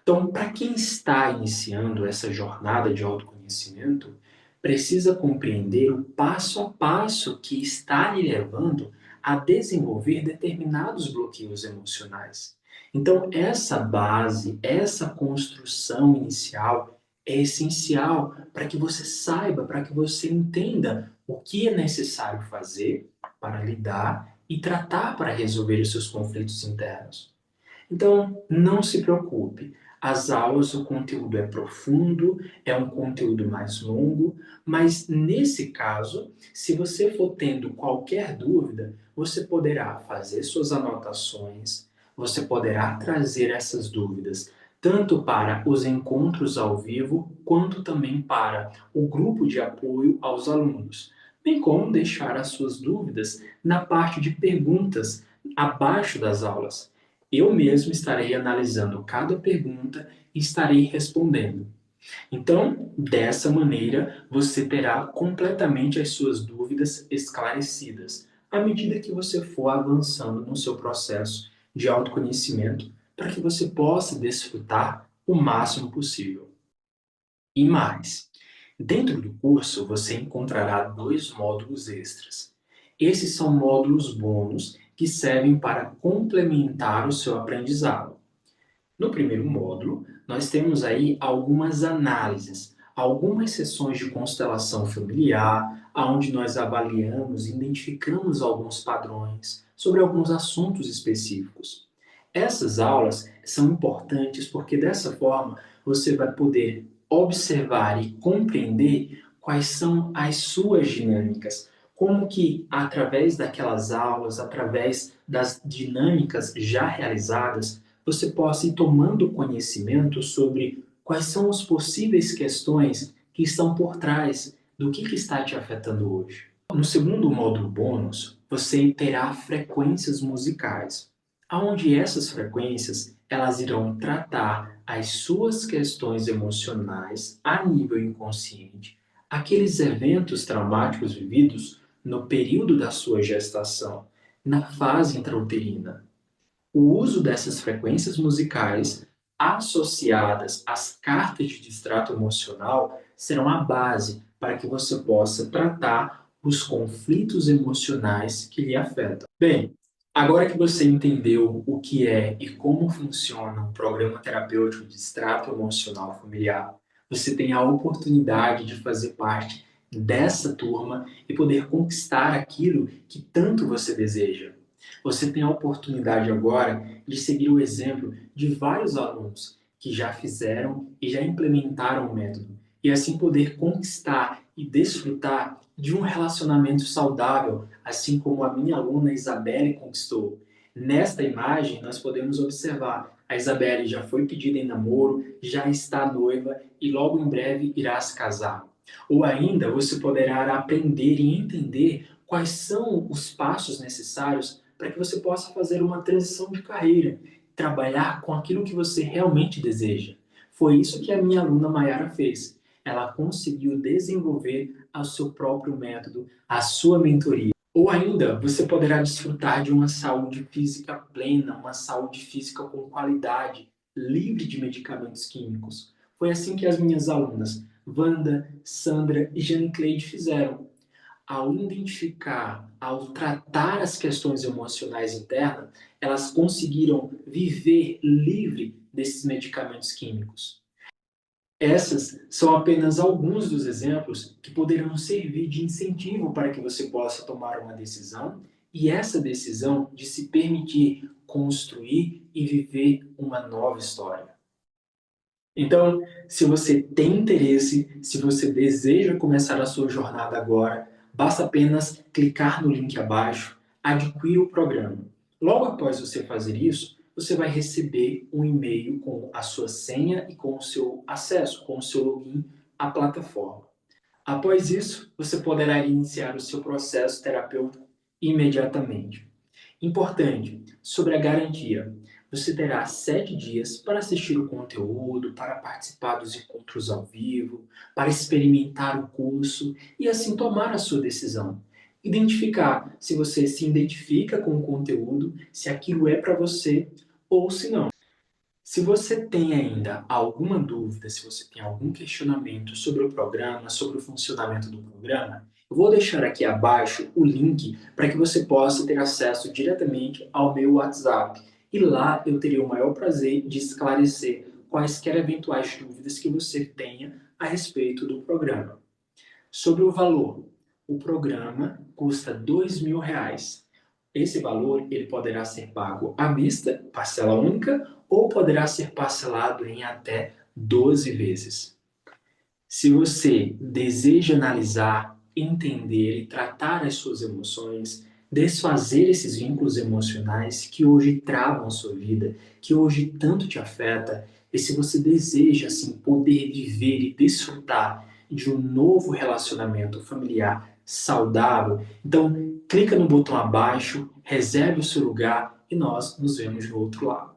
Então, para quem está iniciando essa jornada de autoconhecimento, precisa compreender o passo a passo que está lhe levando a desenvolver determinados bloqueios emocionais. Então, essa base, essa construção inicial é essencial para que você saiba, para que você entenda o que é necessário fazer para lidar e tratar para resolver os seus conflitos internos. Então, não se preocupe. As aulas, o conteúdo é profundo, é um conteúdo mais longo, mas nesse caso, se você for tendo qualquer dúvida, você poderá fazer suas anotações, você poderá trazer essas dúvidas tanto para os encontros ao vivo, quanto também para o grupo de apoio aos alunos, bem como deixar as suas dúvidas na parte de perguntas abaixo das aulas. Eu mesmo estarei analisando cada pergunta e estarei respondendo. Então, dessa maneira, você terá completamente as suas dúvidas esclarecidas, à medida que você for avançando no seu processo de autoconhecimento, para que você possa desfrutar o máximo possível. E mais, dentro do curso você encontrará 2 módulos extras. Esses são módulos bônus que servem para complementar o seu aprendizado. No primeiro módulo, nós temos aí algumas análises, algumas sessões de constelação familiar, onde nós avaliamos e identificamos alguns padrões sobre alguns assuntos específicos. Essas aulas são importantes porque dessa forma você vai poder observar e compreender quais são as suas dinâmicas, como que através daquelas aulas, através das dinâmicas já realizadas, você possa ir tomando conhecimento sobre quais são as possíveis questões que estão por trás do que está te afetando hoje. No segundo módulo bônus, você terá frequências musicais, onde essas frequências elas irão tratar as suas questões emocionais a nível inconsciente, aqueles eventos traumáticos vividos no período da sua gestação, na fase intrauterina. O uso dessas frequências musicais associadas às cartas de distrato emocional serão a base para que você possa tratar os conflitos emocionais que lhe afetam. Bem, agora que você entendeu o que é e como funciona um programa terapêutico de distrato emocional familiar, você tem a oportunidade de fazer parte dessa turma e poder conquistar aquilo que tanto você deseja. Você tem a oportunidade agora de seguir o exemplo de vários alunos que já fizeram e já implementaram o método, e assim poder conquistar e desfrutar de um relacionamento saudável, assim como a minha aluna Isabelle conquistou. Nesta imagem, nós podemos observar a Isabelle já foi pedida em namoro, já está noiva e logo em breve irá se casar. Ou ainda, você poderá aprender e entender quais são os passos necessários para que você possa fazer uma transição de carreira, trabalhar com aquilo que você realmente deseja. Foi isso que a minha aluna Mayara fez. Ela conseguiu desenvolver o seu próprio método, a sua mentoria. Ou ainda, você poderá desfrutar de uma saúde física plena, uma saúde física com qualidade, livre de medicamentos químicos. Foi assim que as minhas alunas, Wanda, Sandra e Jane Cleide fizeram. Ao identificar, ao tratar as questões emocionais internas, elas conseguiram viver livre desses medicamentos químicos. Essas são apenas alguns dos exemplos que poderão servir de incentivo para que você possa tomar uma decisão e essa decisão de se permitir construir e viver uma nova história. Então, se você tem interesse, se você deseja começar a sua jornada agora, basta apenas clicar no link abaixo, adquirir o programa. Logo após você fazer isso, você vai receber um e-mail com a sua senha e com o seu acesso, com o seu login à plataforma. Após isso, você poderá iniciar o seu processo terapêutico imediatamente. Importante, sobre a garantia. Você terá 7 dias para assistir o conteúdo, para participar dos encontros ao vivo, para experimentar o curso e assim tomar a sua decisão. Identificar se você se identifica com o conteúdo, se aquilo é para você ou se não. Se você tem ainda alguma dúvida, se você tem algum questionamento sobre o programa, sobre o funcionamento do programa, eu vou deixar aqui abaixo o link para que você possa ter acesso diretamente ao meu WhatsApp. E lá eu terei o maior prazer de esclarecer quaisquer eventuais dúvidas que você tenha a respeito do programa. Sobre o valor, o programa custa R$2.000. Esse valor ele poderá ser pago à vista, parcela única, ou poderá ser parcelado em até 12 vezes. Se você deseja analisar, entender e tratar as suas emoções, desfazer esses vínculos emocionais que hoje travam a sua vida, que hoje tanto te afeta, e se você deseja assim poder viver e desfrutar de um novo relacionamento familiar saudável, então clica no botão abaixo, reserve o seu lugar e nós nos vemos do outro lado.